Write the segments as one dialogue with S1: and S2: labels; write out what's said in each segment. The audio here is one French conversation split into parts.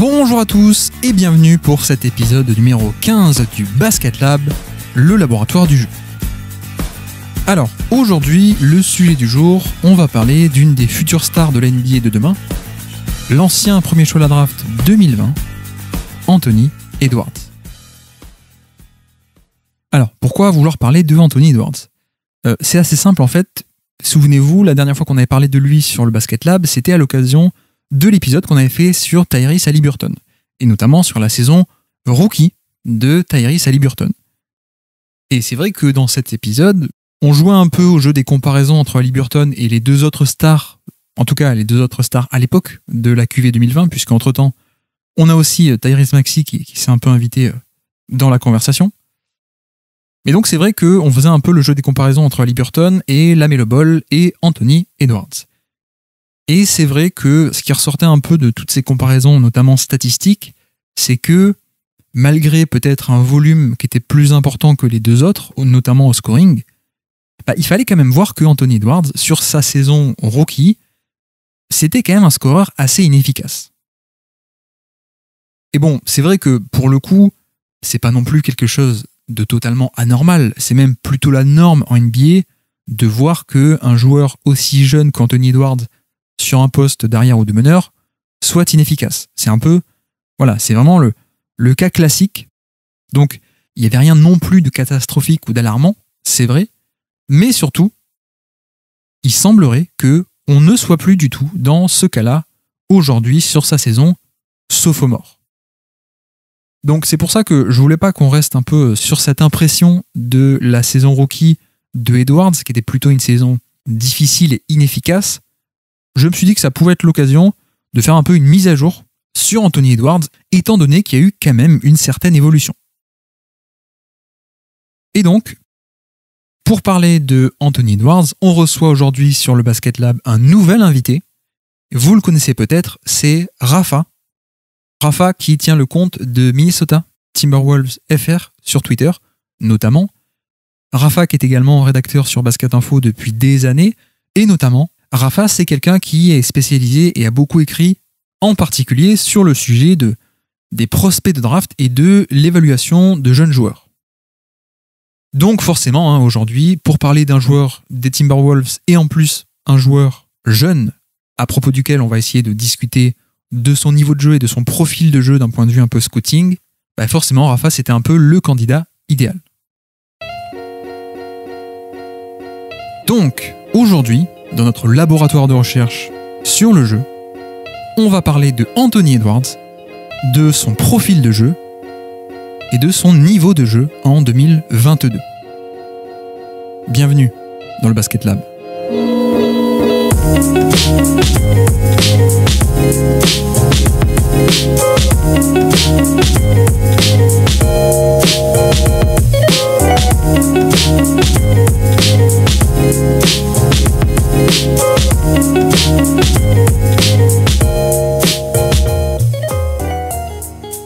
S1: Bonjour à tous et bienvenue pour cet épisode numéro 15 du Basket Lab, le laboratoire du jeu. Alors, aujourd'hui, le sujet du jour, on va parler d'une des futures stars de la NBA de demain, l'ancien premier choix de la draft 2020, Anthony Edwards. Alors, pourquoi vouloir parler de Anthony Edwards ? C'est assez simple en fait. Souvenez-vous, la dernière fois qu'on avait parlé de lui sur le Basket Lab, c'était à l'occasion de l'épisode qu'on avait fait sur Tyrese Haliburton, et notamment sur la saison rookie de Tyrese Haliburton. Et c'est vrai que dans cet épisode, on jouait un peu au jeu des comparaisons entre Haliburton et les deux autres stars, en tout cas les deux autres stars à l'époque de la QV 2020, puisqu'entre-temps, on a aussi Tyrese Maxey qui s'est un peu invité dans la conversation. Mais donc c'est vrai qu'on faisait un peu le jeu des comparaisons entre Haliburton et LaMelo Ball et Anthony Edwards. Et c'est vrai que ce qui ressortait un peu de toutes ces comparaisons, notamment statistiques, c'est que malgré peut-être un volume qui était plus important que les deux autres, notamment au scoring, il fallait quand même voir que Anthony Edwards, sur sa saison rookie, c'était quand même un scoreur assez inefficace. Et bon, c'est vrai que pour le coup, c'est pas non plus quelque chose de totalement anormal, c'est même plutôt la norme en NBA de voir qu'un joueur aussi jeune qu'Anthony Edwards sur un poste d'arrière ou de meneur soit inefficace. C'est un peu, voilà, c'est vraiment le cas classique. Donc, il n'y avait rien non plus de catastrophique ou d'alarmant, c'est vrai, mais surtout, il semblerait que on ne soit plus du tout dans ce cas-là aujourd'hui sur sa saison sophomore. Donc c'est pour ça que je voulais pas qu'on reste un peu sur cette impression de la saison rookie de Edwards, qui était plutôt une saison difficile et inefficace. Je me suis dit que ça pouvait être l'occasion de faire un peu une mise à jour sur Anthony Edwards, étant donné qu'il y a eu quand même une certaine évolution. Et donc, pour parler de Anthony Edwards, on reçoit aujourd'hui sur le Basket Lab un nouvel invité. Vous le connaissez peut-être, c'est Rafa. Rafa qui tient le compte de Minnesota Timberwolves FR sur Twitter, notamment. Rafa qui est également rédacteur sur Basket Info depuis des années, et notamment, Rafa c'est quelqu'un qui est spécialisé et a beaucoup écrit, en particulier sur le sujet des prospects de draft et de l'évaluation de jeunes joueurs. Donc forcément, aujourd'hui, pour parler d'un joueur des Timberwolves et en plus un joueur jeune, à propos duquel on va essayer de discuter de son niveau de jeu et de son profil de jeu d'un point de vue un peu scouting, forcément Rafa c'était un peu le candidat idéal. Donc aujourd'hui, dans notre laboratoire de recherche sur le jeu, on va parler de Anthony Edwards, de son profil de jeu et de son niveau de jeu en 2022. Bienvenue dans le Basket Lab.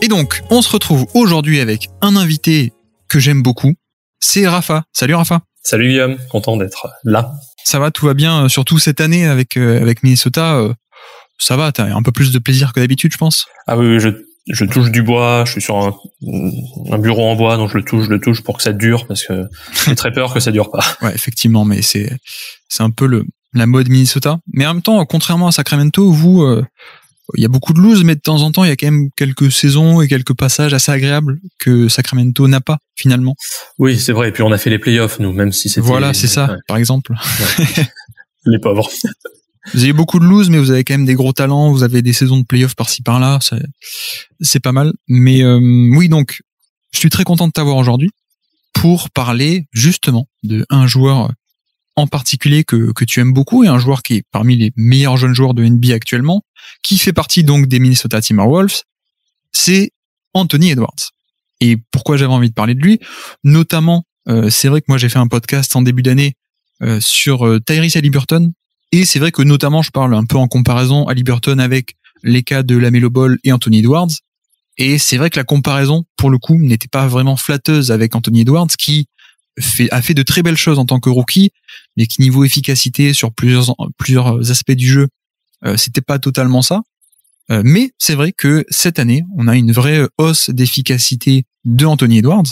S1: Et donc, on se retrouve aujourd'hui avec un invité que j'aime beaucoup, c'est Rafa. Salut Rafa.
S2: Salut Guillaume, content d'être là.
S1: Ça va, tout va bien, surtout cette année avec Minnesota, ça va, t'as un peu plus de plaisir que d'habitude, je pense.
S2: Ah oui, je touche du bois, je suis sur un bureau en bois, donc je le touche pour que ça dure, parce que j'ai très peur que ça dure pas.
S1: Ouais, effectivement, mais c'est un peu la mode Minnesota. Mais en même temps, contrairement à Sacramento, vous, il y a beaucoup de loose, mais de temps en temps, il y a quand même quelques saisons et quelques passages assez agréables que Sacramento n'a pas, finalement.
S2: Oui, c'est vrai. Et puis on a fait les playoffs, nous, même si c'était...
S1: Voilà, c'est ça, par exemple.
S2: Ouais. Les pauvres.
S1: Vous avez beaucoup de loose, mais vous avez quand même des gros talents, vous avez des saisons de playoffs par-ci par-là, c'est pas mal. Mais oui, donc, je suis très content de t'avoir aujourd'hui pour parler justement d'un joueur en particulier que tu aimes beaucoup, et un joueur qui est parmi les meilleurs jeunes joueurs de NBA actuellement, qui fait partie donc des Minnesota Timberwolves, c'est Anthony Edwards. Et pourquoi j'avais envie de parler de lui ? Notamment, c'est vrai que moi j'ai fait un podcast en début d'année sur Tyrese Haliburton, et c'est vrai que notamment je parle un peu en comparaison Haliburton avec les cas de LaMelo Ball et Anthony Edwards, et c'est vrai que la comparaison, pour le coup, n'était pas vraiment flatteuse avec Anthony Edwards, qui a fait de très belles choses en tant que rookie, mais qui niveau efficacité sur plusieurs aspects du jeu, c'était pas totalement ça. Mais c'est vrai que cette année, on a une vraie hausse d'efficacité de Anthony Edwards.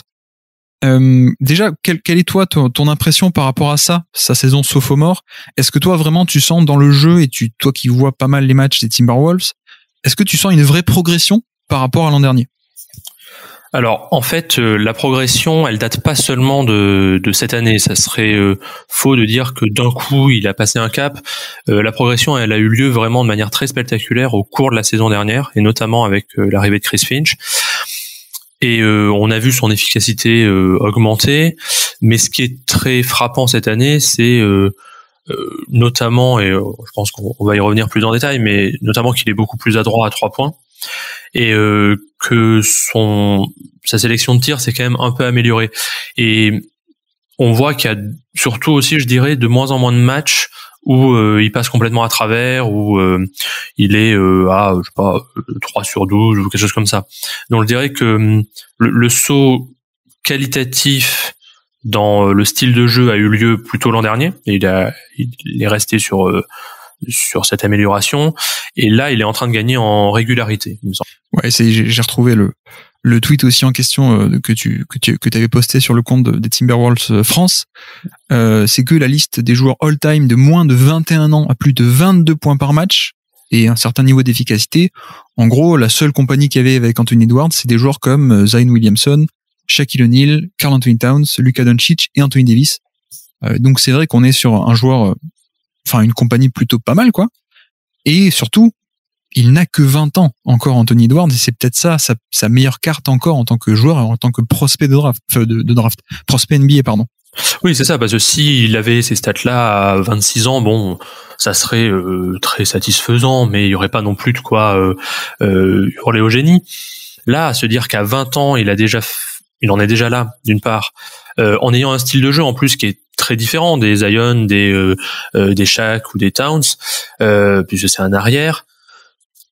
S1: Déjà, quelle est toi ton impression par rapport à ça, sa saison sophomore? Est-ce que toi vraiment tu sens dans le jeu, et toi qui vois pas mal les matchs des Timberwolves, est-ce que tu sens une vraie progression par rapport à l'an dernier?
S2: Alors, en fait, la progression, elle date pas seulement de cette année. Ça serait faux de dire que d'un coup, il a passé un cap. La progression, elle a eu lieu vraiment de manière très spectaculaire au cours de la saison dernière, et notamment avec l'arrivée de Chris Finch. Et on a vu son efficacité augmenter. Mais ce qui est très frappant cette année, c'est notamment, et je pense qu'on va y revenir plus en détail, mais notamment qu'il est beaucoup plus adroit à 3 points. Et que sa sélection de tir s'est quand même un peu améliorée. Et on voit qu'il y a surtout aussi, je dirais, de moins en moins de matchs où il passe complètement à travers, où il est à, je sais pas, 3 sur 12 ou quelque chose comme ça. Donc je dirais que le saut qualitatif dans le style de jeu a eu lieu plutôt l'an dernier, et il est resté sur cette amélioration, et là il est en train de gagner en régularité, il me semble.
S1: Ouais, j'ai retrouvé le tweet aussi en question que tu avais posté sur le compte des Timberwolves France. C'est que la liste des joueurs all-time de moins de 21 ans à plus de 22 points par match et un certain niveau d'efficacité. En gros, la seule compagnie qu'il y avait avec Anthony Edwards, c'est des joueurs comme Zion Williamson, Shaquille O'Neal, Karl Anthony Towns, Luka Doncic et Anthony Davis. Donc c'est vrai qu'on est sur un joueur, une compagnie plutôt pas mal, quoi. Et surtout, il n'a que 20 ans encore, Anthony Edwards, et c'est peut-être ça sa meilleure carte encore en tant que joueur et en tant que prospect de draft, prospect NBA, pardon.
S2: Oui, c'est ça, parce que s'il avait ces stats-là à 26 ans, bon, ça serait très satisfaisant, mais il y aurait pas non plus de quoi hurler au génie. Là, à se dire qu'à 20 ans, il en est déjà là, d'une part, en ayant un style de jeu en plus qui est très différent des Zion, des Shaq ou des Towns, puisque c'est un arrière.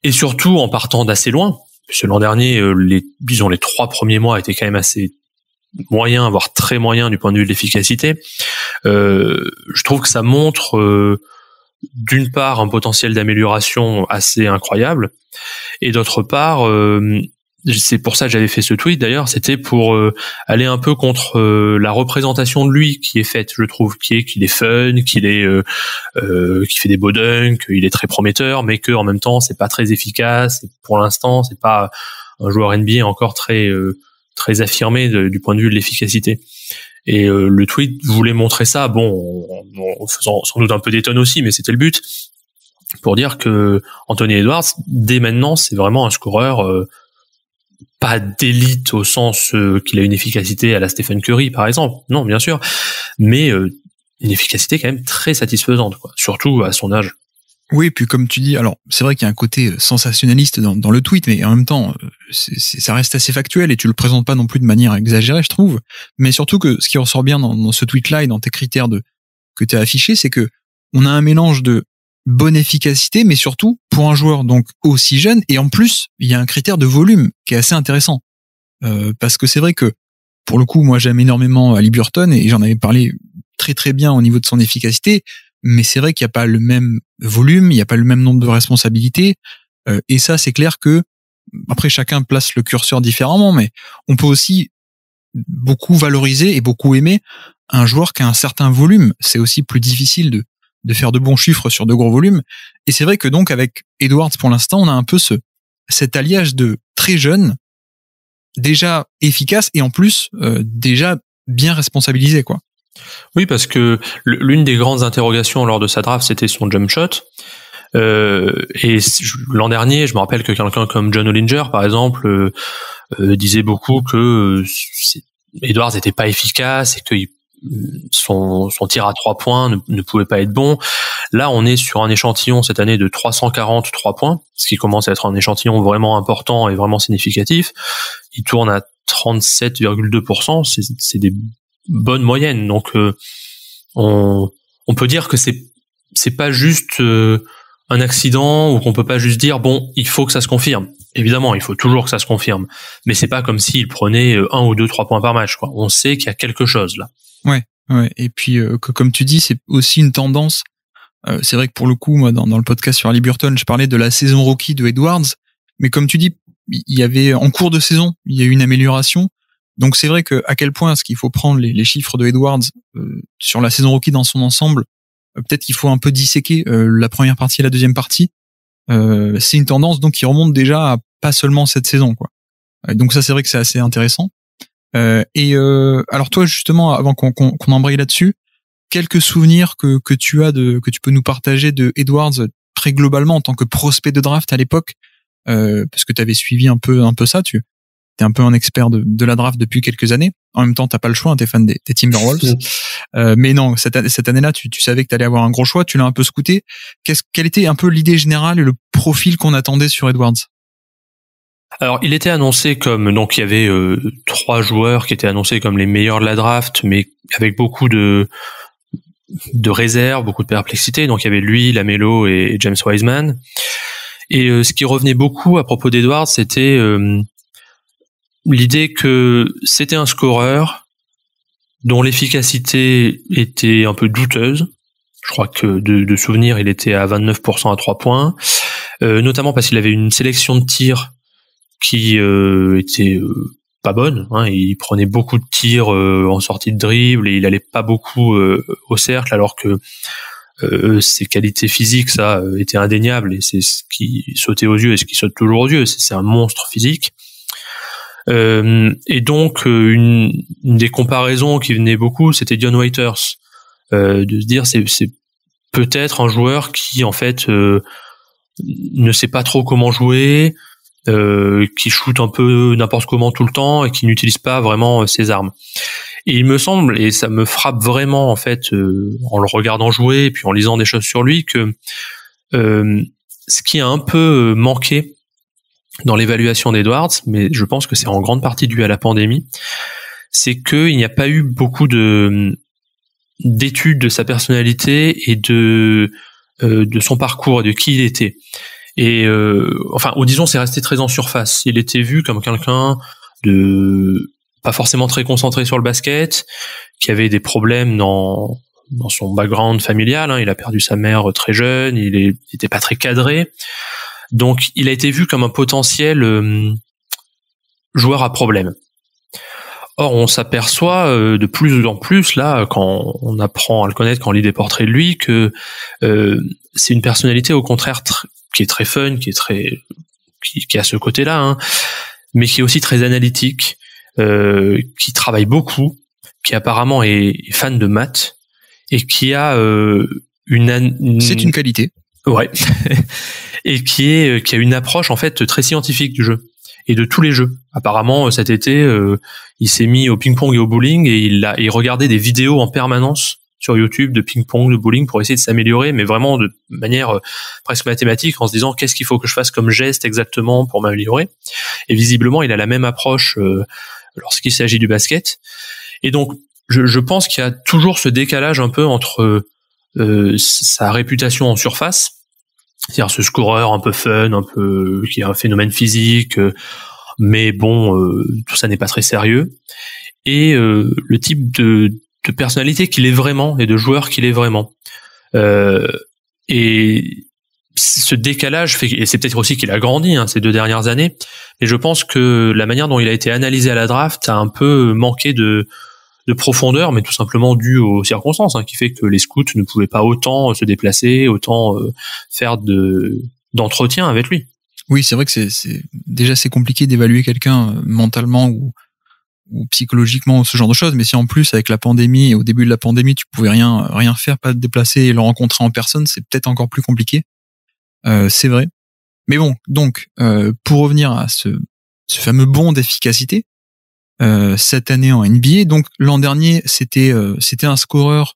S2: Et surtout en partant d'assez loin, puisque l'an dernier, les 3 premiers mois étaient quand même assez moyens, voire très moyens du point de vue de l'efficacité. Je trouve que ça montre d'une part un potentiel d'amélioration assez incroyable, et d'autre part, c'est pour ça que j'avais fait ce tweet d'ailleurs, c'était pour aller un peu contre la représentation de lui qui est faite, je trouve, qu'il est fun, qu'il fait des beaux dunks, qu'il est très prometteur, mais que en même temps c'est pas très efficace, et pour l'instant c'est pas un joueur NBA encore très affirmé du point de vue de l'efficacité. Et le tweet voulait montrer ça, bon, en faisant sans doute un peu d'étonne aussi, mais c'était le but, pour dire que Anthony Edwards, dès maintenant, c'est vraiment un scoreur pas d'élite au sens qu'il a une efficacité à la Stephen Curry par exemple, non bien sûr, mais une efficacité quand même très satisfaisante, quoi, surtout à son âge.
S1: Oui, puis comme tu dis, alors c'est vrai qu'il y a un côté sensationnaliste dans le tweet, mais en même temps ça reste assez factuel et tu le présentes pas non plus de manière exagérée, je trouve. Mais surtout que ce qui ressort bien dans ce tweet-là et dans tes critères que tu as affichés, c'est que on a un mélange de bonne efficacité, mais surtout pour un joueur donc aussi jeune, et en plus il y a un critère de volume qui est assez intéressant, parce que c'est vrai que pour le coup moi j'aime énormément Haliburton et j'en avais parlé très très bien au niveau de son efficacité, mais c'est vrai qu'il n'y a pas le même volume, il n'y a pas le même nombre de responsabilités, et ça c'est clair que après chacun place le curseur différemment, mais on peut aussi beaucoup valoriser et beaucoup aimer un joueur qui a un certain volume. C'est aussi plus difficile de faire de bons chiffres sur de gros volumes. Et c'est vrai que donc avec Edwards pour l'instant, on a un peu cet alliage de très jeune, déjà efficace et en plus déjà bien responsabilisé, quoi.
S2: Oui, parce que l'une des grandes interrogations lors de sa draft, c'était son jump shot. Et l'an dernier, je me rappelle que quelqu'un comme John Hollinger, par exemple, disait beaucoup que Edwards n'était pas efficace et que son tir à 3 points ne pouvait pas être bon. Là, on est sur un échantillon cette année de 343 points, ce qui commence à être un échantillon vraiment important et vraiment significatif. Il tourne à 37,2%, c'est des bonnes moyennes. Donc, on peut dire que c'est pas juste un accident, ou qu'on peut pas juste dire bon, il faut que ça se confirme. Évidemment, il faut toujours que ça se confirme, mais c'est pas comme s'il prenait 1 ou 2, 3 points par match, quoi. On sait qu'il y a quelque chose là.
S1: Ouais. Et puis que comme tu dis, c'est aussi une tendance C'est vrai que pour le coup, moi, dans le podcast sur Haliburton, je parlais de la saison rookie de Edwards, mais comme tu dis, il y avait en cours de saison, il y a eu une amélioration. Donc c'est vrai que à quel point est-ce qu'il faut prendre les chiffres de Edwards sur la saison rookie dans son ensemble, peut-être qu'il faut un peu disséquer la première partie et la deuxième partie. C'est une tendance donc qui remonte déjà à pas seulement cette saison, quoi. Donc ça c'est vrai que c'est assez intéressant. Alors toi justement, avant qu'on embraye là-dessus, quelques souvenirs que tu peux nous partager de Edwards très globalement en tant que prospect de draft à l'époque, parce que tu avais suivi un peu ça, tu es un peu un expert de la draft depuis quelques années. En même temps, t'as pas le choix, t'es fan des Timberwolves. Mais non, cette année-là, tu savais que t'allais avoir un gros choix, tu l'as un peu scouté. Quelle était un peu l'idée générale et le profil qu'on attendait sur Edwards?
S2: Alors, il était annoncé comme, donc il y avait 3 joueurs qui étaient annoncés comme les meilleurs de la draft, mais avec beaucoup de réserves, beaucoup de perplexité. Donc il y avait lui, Lamelo et James Wiseman. Et ce qui revenait beaucoup à propos d'Edwards, c'était l'idée que c'était un scoreur dont l'efficacité était un peu douteuse. Je crois que de souvenir, il était à 29% à 3 points, notamment parce qu'il avait une sélection de tirs qui était pas bonne, hein. Il prenait beaucoup de tirs en sortie de dribble et il allait pas beaucoup au cercle, alors que ses qualités physiques, ça, étaient indéniables, et c'est ce qui sautait aux yeux et ce qui saute toujours aux yeux. C'est un monstre physique. Et donc une des comparaisons qui venait beaucoup, c'était Dion Waiters, de se dire c'est peut-être un joueur qui en fait ne sait pas trop comment jouer, qui shoot un peu n'importe comment tout le temps et qui n'utilise pas vraiment ses armes. Et il me semble, et ça me frappe vraiment en fait en le regardant jouer et puis en lisant des choses sur lui, que ce qui a un peu manqué dans l'évaluation d'Edwards, mais je pense que c'est en grande partie dû à la pandémie, c'est qu'il n'y a pas eu beaucoup d'études de sa personnalité et de son parcours et de qui il était. Et ou disons, c'est resté très en surface. Il était vu comme quelqu'un de pas forcément très concentré sur le basket, qui avait des problèmes dans son background familial, hein. Il a perdu sa mère très jeune, il était pas très cadré. Donc, il a été vu comme un potentiel joueur à problème. Or, on s'aperçoit de plus en plus, là, quand on apprend à le connaître, quand on lit des portraits de lui, que c'est une personnalité, au contraire, qui est très fun, qui a ce côté-là, hein, mais qui est aussi très analytique, qui travaille beaucoup, qui apparemment est fan de maths, et qui a
S1: C'est une qualité.
S2: Ouais. Et qui a une approche en fait très scientifique du jeu et de tous les jeux. Apparemment cet été, il s'est mis au ping-pong et au bowling et il regardait des vidéos en permanence sur YouTube de ping-pong, de bowling pour essayer de s'améliorer, mais vraiment de manière presque mathématique, en se disant qu'est-ce qu'il faut que je fasse comme geste exactement pour m'améliorer. Et visiblement, il a la même approche lorsqu'il s'agit du basket. Et donc, je pense qu'il y a toujours ce décalage un peu entre sa réputation en surface, c'est-à-dire ce scoreur un peu fun, un peu qui a un phénomène physique, mais bon, tout ça n'est pas très sérieux, et le type de personnalité qu'il est vraiment et de joueur qu'il est vraiment. Et ce décalage fait, et c'est peut-être aussi qu'il a grandi ces 2 dernières années, mais je pense que la manière dont il a été analysé à la draft a un peu manqué de profondeur, mais tout simplement dû aux circonstances, qui fait que les scouts ne pouvaient pas autant se déplacer, autant faire d'entretien avec lui.
S1: Oui, c'est vrai que c'est compliqué d'évaluer quelqu'un mentalement ou psychologiquement, ce genre de choses, mais si en plus avec la pandémie, au début de la pandémie, tu pouvais rien faire, pas te déplacer et le rencontrer en personne, c'est peut-être encore plus compliqué. C'est vrai. Mais bon, donc pour revenir à ce fameux bond d'efficacité, cette année en NBA. Donc l'an dernier, c'était un scoreur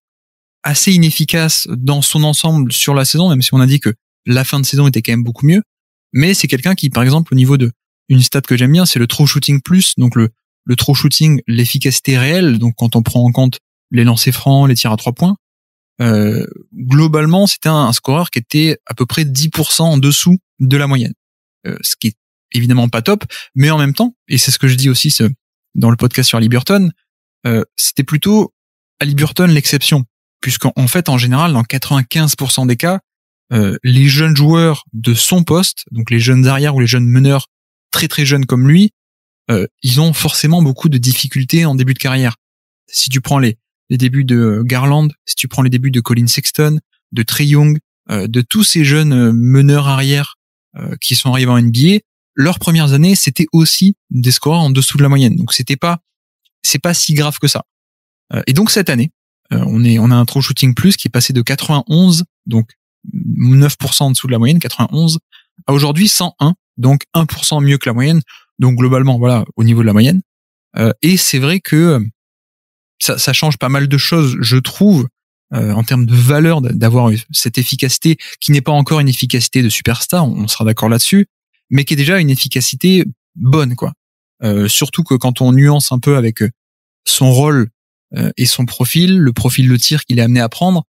S1: assez inefficace dans son ensemble sur la saison, même si on a dit que la fin de saison était quand même beaucoup mieux. Mais c'est quelqu'un qui, par exemple, au niveau de une stat que j'aime bien, c'est le true shooting plus. Donc le true shooting, l'efficacité réelle. Donc quand on prend en compte les lancers francs, les tirs à 3 points, globalement, c'était un scoreur qui était à peu près 10% en dessous de la moyenne. Ce qui est évidemment pas top, mais en même temps, et c'est ce que je dis aussi dans le podcast sur Haliburton, c'était plutôt Haliburton l'exception. puisqu'en fait, en général, dans 95% des cas, les jeunes joueurs de son poste, donc les jeunes arrières ou les jeunes meneurs très très jeunes comme lui, ils ont forcément beaucoup de difficultés en début de carrière. Si tu prends les débuts de Garland, si tu prends les débuts de Colin Sexton, de Trae Young, de tous ces jeunes meneurs arrière qui sont arrivés en NBA, leurs premières années, c'était aussi des scores en dessous de la moyenne. Donc c'est pas si grave que ça. Et donc cette année, on a un true shooting plus qui est passé de 91, donc 9% en dessous de la moyenne, 91, à aujourd'hui 101, donc 1% mieux que la moyenne. Donc globalement, voilà, au niveau de la moyenne. Et c'est vrai que ça change pas mal de choses, je trouve, en termes de valeur d'avoir cette efficacité qui n'est pas encore une efficacité de superstar, on sera d'accord là-dessus, mais qui est déjà une efficacité bonne, quoi. Surtout que quand on nuance un peu avec son rôle et son profil, le profil de tir qu'il est amené à prendre,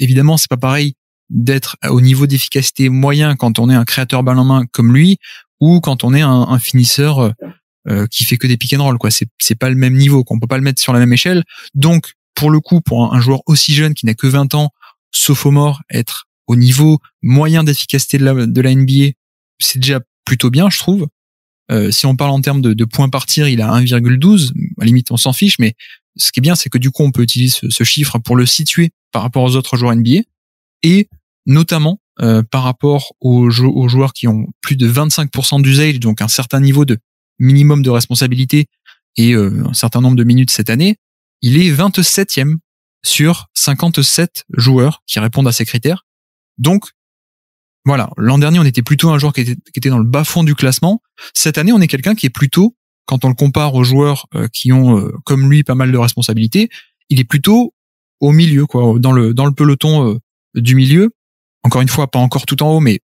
S1: évidemment, c'est pas pareil d'être au niveau d'efficacité moyen quand on est un créateur balle en main comme lui, ou quand on est un finisseur qui fait que des pick and roll, quoi. C'est pas le même niveau, qu'on peut pas le mettre sur la même échelle. Donc, pour le coup, pour un joueur aussi jeune qui n'a que 20 ans, sophomore, être au niveau moyen d'efficacité de la NBA, c'est déjà plutôt bien, je trouve. Si on parle en termes de points par tir, il a 1,12. À la limite, on s'en fiche, mais ce qui est bien, c'est que du coup, on peut utiliser ce chiffre pour le situer par rapport aux autres joueurs NBA, et notamment par rapport aux joueurs qui ont plus de 25% d'usage, donc un certain niveau de minimum de responsabilité et un certain nombre de minutes cette année, il est 27e sur 57 joueurs qui répondent à ces critères. Donc, voilà, l'an dernier, on était plutôt un joueur qui était dans le bas-fond du classement. Cette année, on est quelqu'un qui est plutôt, quand on le compare aux joueurs qui ont, comme lui, pas mal de responsabilités, il est plutôt au milieu, quoi, dans le peloton du milieu. Encore une fois, pas encore tout en haut, mais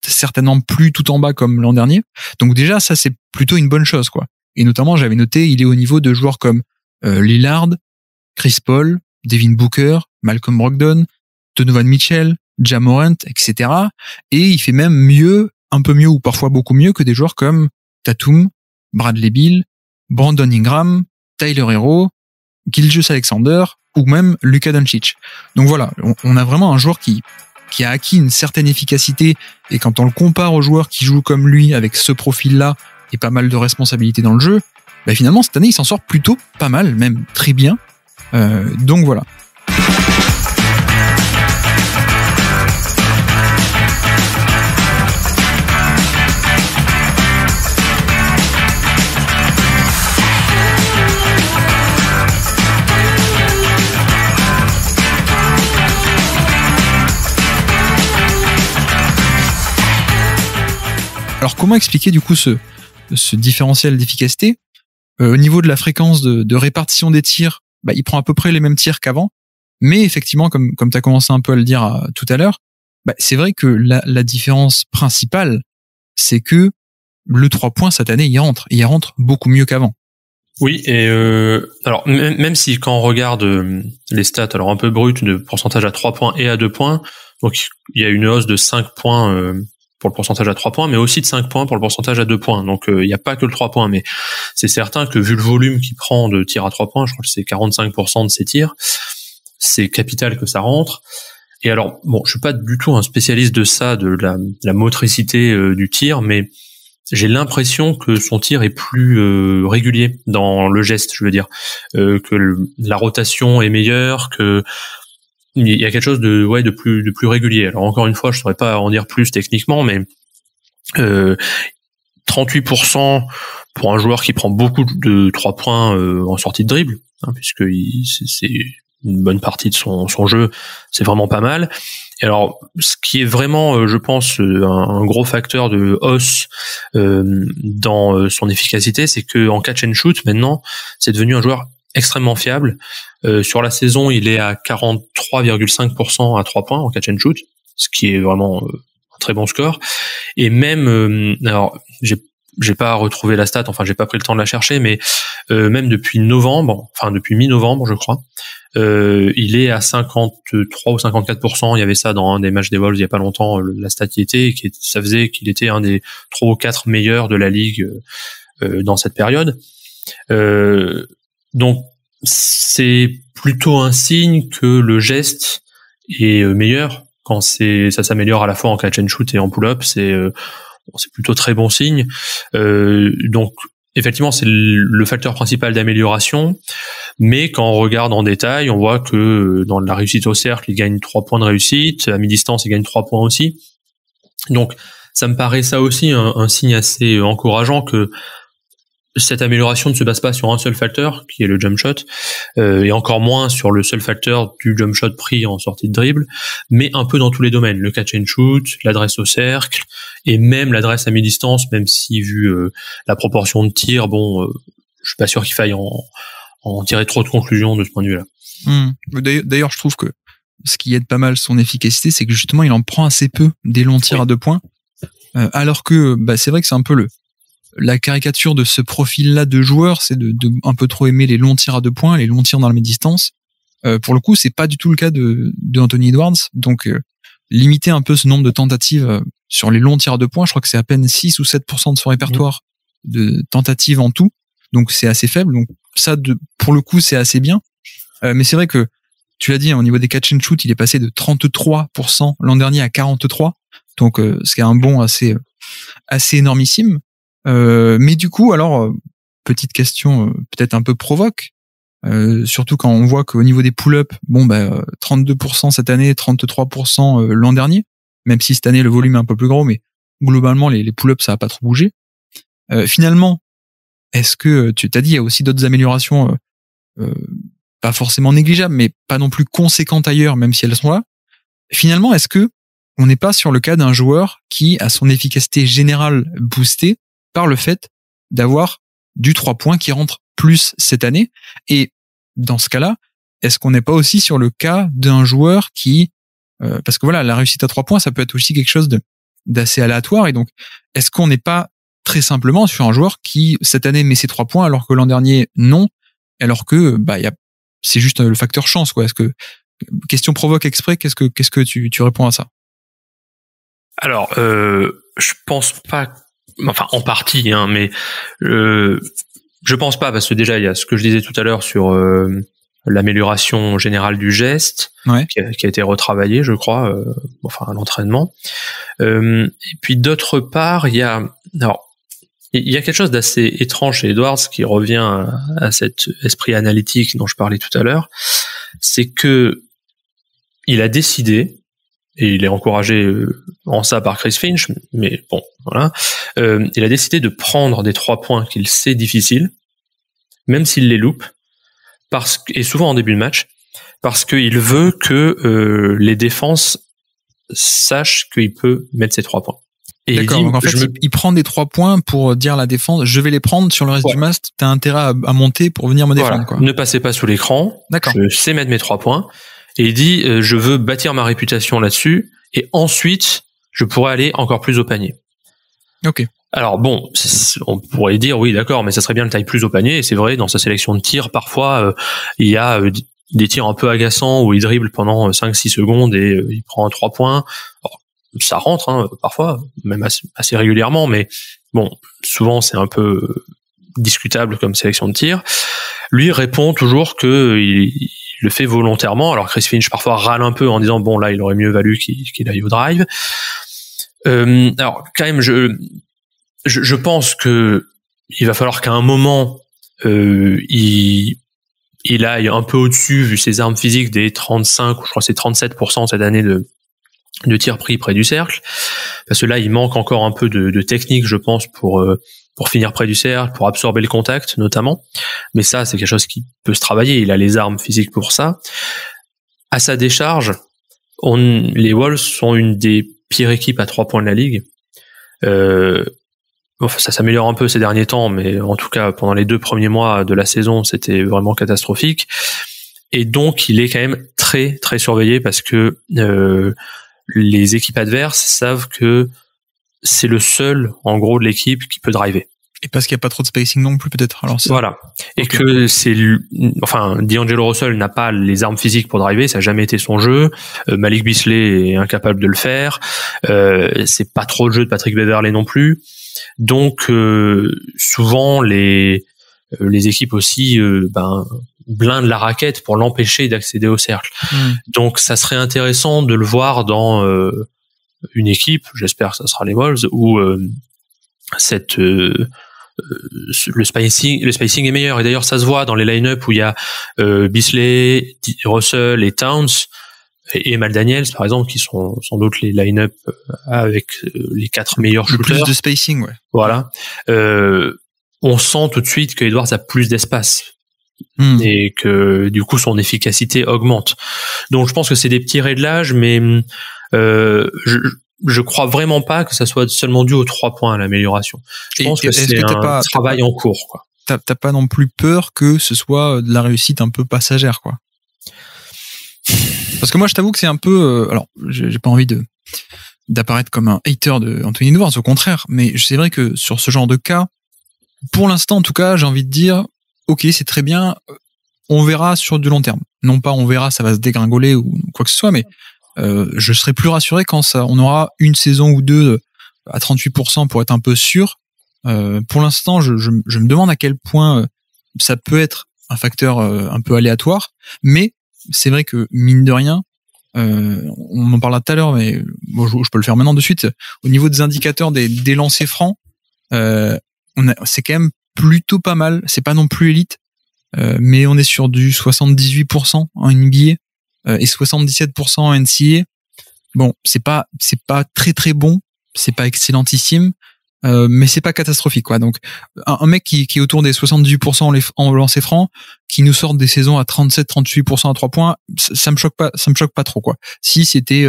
S1: certainement plus tout en bas comme l'an dernier. Donc déjà, ça, c'est plutôt une bonne chose, quoi. Et notamment, j'avais noté, il est au niveau de joueurs comme Lillard, Chris Paul, Devin Booker, Malcolm Brogdon, Donovan Mitchell, Ja Morant, etc. Et il fait même mieux, un peu mieux ou parfois beaucoup mieux que des joueurs comme Tatum, Bradley Beal, Brandon Ingram, Tyler Hero, Gilgeous-Alexander ou même Luka Doncic. Donc voilà, on a vraiment un joueur qui a acquis une certaine efficacité, et quand on le compare aux joueurs qui jouent comme lui avec ce profil-là et pas mal de responsabilités dans le jeu, bah finalement cette année il s'en sort plutôt pas mal, même très bien. Donc voilà. Alors comment expliquer du coup ce différentiel d'efficacité? Au niveau de la fréquence de répartition des tirs, bah, il prend à peu près les mêmes tirs qu'avant, mais effectivement, comme tu as commencé un peu à le dire tout à l'heure, bah, c'est vrai que la différence principale, c'est que le 3 points cette année, il rentre beaucoup mieux qu'avant.
S2: Oui, et alors même si quand on regarde les stats, alors un peu brutes, de pourcentage à 3 points et à 2 points, donc il y a une hausse de 5 points pour le pourcentage à 3 points, mais aussi de 5 points pour le pourcentage à 2 points. Donc il n'y a pas que le 3 points, mais c'est certain que vu le volume qu'il prend de tirs à 3 points, je crois que c'est 45% de ses tirs, c'est capital que ça rentre. Et alors, bon, je suis pas du tout un spécialiste de ça, de la motricité du tir, mais j'ai l'impression que son tir est plus régulier dans le geste, je veux dire, que la rotation est meilleure, que il y a quelque chose de plus régulier. Alors encore une fois, je saurais pas en dire plus techniquement, mais 38% pour un joueur qui prend beaucoup de 3 points en sortie de dribble, hein, puisque c'est une bonne partie de son jeu, c'est vraiment pas mal. Et alors, ce qui est vraiment, je pense, un gros facteur de hausse dans son efficacité, c'est que en catch and shoot, maintenant, c'est devenu un joueur extrêmement fiable. Sur la saison, il est à 43,5% à 3 points en catch and shoot, ce qui est vraiment un très bon score. Et même, alors, j'ai pas retrouvé la stat, enfin j'ai pas pris le temps de la chercher, mais même depuis mi-novembre, je crois, il est à 53 ou 54%. Il y avait ça dans un des matchs des Wolves il y a pas longtemps, la stat qui était, ça faisait qu'il était un des 3 ou 4 meilleurs de la ligue dans cette période. Donc c'est plutôt un signe que le geste est meilleur quand ça s'améliore à la fois en catch and shoot et en pull-up. C'est plutôt très bon signe. Donc effectivement, c'est le facteur principal d'amélioration. Mais quand on regarde en détail, on voit que dans la réussite au cercle, il gagne 3 points de réussite. À mi-distance, il gagne 3 points aussi. Donc, ça me paraît ça aussi un signe assez encourageant que cette amélioration ne se base pas sur un seul facteur, qui est le jump shot, et encore moins sur le seul facteur du jump shot pris en sortie de dribble, mais un peu dans tous les domaines, le catch and shoot, l'adresse au cercle, et même l'adresse à mi-distance, même si vu la proportion de tirs, je suis pas sûr qu'il faille en tirer trop de conclusions de ce point de vue-là.
S1: D'ailleurs, je trouve que ce qui aide pas mal son efficacité, c'est que justement, il en prend assez peu des longs tirs à 2 points, alors que c'est vrai que c'est un peu la caricature de ce profil-là de joueur, c'est de un peu trop aimer les longs tirs à 2 points, les longs tirs dans la mi-distance. Pour le coup, c'est pas du tout le cas de Anthony Edwards. Donc, limiter un peu ce nombre de tentatives sur les longs tirs à 2 points, je crois que c'est à peine 6 ou 7% de son répertoire de tentatives en tout. Donc, c'est assez faible. Donc, ça, pour le coup, c'est assez bien. Mais c'est vrai que, tu l'as dit, au niveau des catch and shoot, il est passé de 33% l'an dernier à 43%. Donc, ce qui est un bond assez énormissime. Mais du coup, alors, petite question peut-être un peu provoque, surtout quand on voit qu'au niveau des pull-ups, 32% cette année, 33% l'an dernier, même si cette année le volume est un peu plus gros, mais globalement les pull-ups ça a pas trop bougé. Finalement, est-ce que tu t'as dit il y a aussi d'autres améliorations, pas forcément négligeables, mais pas non plus conséquentes ailleurs, même si elles sont là. Finalement, est-ce que on n'est pas sur le cas d'un joueur qui a son efficacité générale boostée par le fait d'avoir du 3 points qui rentre plus cette année? Et dans ce cas-là, est-ce qu'on n'est pas aussi sur le cas d'un joueur qui, parce que voilà, la réussite à 3 points, ça peut être aussi quelque chose d'assez aléatoire, et donc est-ce qu'on n'est pas très simplement sur un joueur qui cette année met ses 3 points alors que l'an dernier non, alors que c'est juste le facteur chance, quoi? Est-ce que, question provoque exprès, qu'est-ce que tu réponds à ça?
S2: Alors, je pense pas. Enfin, en partie, mais je pense pas, parce que déjà il y a ce que je disais tout à l'heure sur l'amélioration générale du geste, qui a été retravaillé, je crois, à l'entraînement. Et puis d'autre part, il y a quelque chose d'assez étrange chez Edwards qui revient à cet esprit analytique dont je parlais tout à l'heure, c'est que il a décidé, et il est encouragé en ça par Chris Finch, mais bon, voilà. Il a décidé de prendre des 3 points qu'il sait difficiles, même s'il les loupe, et souvent en début de match, parce qu'il veut que les défenses sachent qu'il peut mettre ses 3 points. Et
S1: d'accord, donc en fait, il prend des 3 points pour dire à la défense, je vais les prendre sur le reste du match, t'as intérêt à monter pour venir me défendre. Voilà. Quoi.
S2: Ne passez pas sous l'écran, d'accord. Je sais mettre mes 3 points. Et il dit, je veux bâtir ma réputation là-dessus, et ensuite, je pourrais aller encore plus au panier.
S1: Ok.
S2: Alors bon, on pourrait dire, oui, d'accord, mais ça serait bien le taille plus au panier, et c'est vrai, dans sa sélection de tirs, parfois, il y a des tirs un peu agaçants où il dribble pendant 5-6 secondes et il prend 3 points. Alors, ça rentre, parfois, même assez régulièrement, mais bon, souvent, c'est un peu discutable comme sélection de tirs. Lui répond toujours que il le fait volontairement. Alors Chris Finch parfois râle un peu en disant bon là il aurait mieux valu qu'il aille au drive. Alors quand même je pense que il va falloir qu'à un moment il aille un peu au-dessus vu ses armes physiques des 35 ou je crois que c'est 37% cette année de tirs pris près du cercle, parce que là il manque encore un peu de technique je pense pour finir près du cercle, pour absorber le contact notamment, mais ça c'est quelque chose qui peut se travailler, il a les armes physiques pour ça. À sa décharge, les Wolves sont une des pires équipes à 3 points de la ligue. Ça s'améliore un peu ces derniers temps, mais en tout cas pendant les 2 premiers mois de la saison c'était vraiment catastrophique, et donc il est quand même très très surveillé parce que les équipes adverses savent que c'est le seul, en gros, de l'équipe qui peut driver.
S1: Et parce qu'il n'y a pas trop de spacing non plus, peut-être. Alors
S2: voilà. Et okay. Que D'Angelo Russell n'a pas les armes physiques pour driver, ça n'a jamais été son jeu. Malik Beasley est incapable de le faire. C'est pas trop le jeu de Patrick Beverley non plus. Donc, souvent, les les équipes aussi blindent la raquette pour l'empêcher d'accéder au cercle. Donc ça serait intéressant de le voir dans une équipe, j'espère que ça sera les Wolves, où le spacing est meilleur. Et d'ailleurs ça se voit dans les line-up où il y a Beasley, Russell et Towns et McDaniels par exemple, qui sont sans doute les line-up avec les 4 meilleurs shooters.
S1: Plus de spacing, ouais.
S2: Voilà. On sent tout de suite que Edwards a plus d'espace et que du coup son efficacité augmente. Donc je pense que c'est des petits réglages, mais je crois vraiment pas que ça soit seulement dû aux 3 points à l'amélioration. Je pense que c'est un travail en cours, quoi.
S1: T'as pas non plus peur que ce soit de la réussite un peu passagère, quoi. Parce que moi, je t'avoue que c'est un peu, alors, j'ai pas envie d'apparaître comme un hater de Anthony Edwards, au contraire, mais c'est vrai que sur ce genre de cas, pour l'instant, en tout cas, j'ai envie de dire, ok, c'est très bien, on verra sur du long terme. Non pas on verra, ça va se dégringoler ou quoi que ce soit, mais je serai plus rassuré quand on aura une saison ou deux à 38% pour être un peu sûr. Pour l'instant, je me demande à quel point ça peut être un facteur un peu aléatoire, mais c'est vrai que mine de rien, on en parlera tout à l'heure, mais bon, je peux le faire maintenant de suite. Au niveau des indicateurs des lancers francs, c'est quand même plutôt pas mal. C'est pas non plus élite, mais on est sur du 78% en NBA et 77% en NCAA. Bon, c'est pas très très bon, c'est pas excellentissime, mais c'est pas catastrophique, quoi. Donc un mec qui est autour des 78% en lancer franc, qui nous sort des saisons à 37-38% à 3 points, ça me choque pas trop, quoi. Si c'était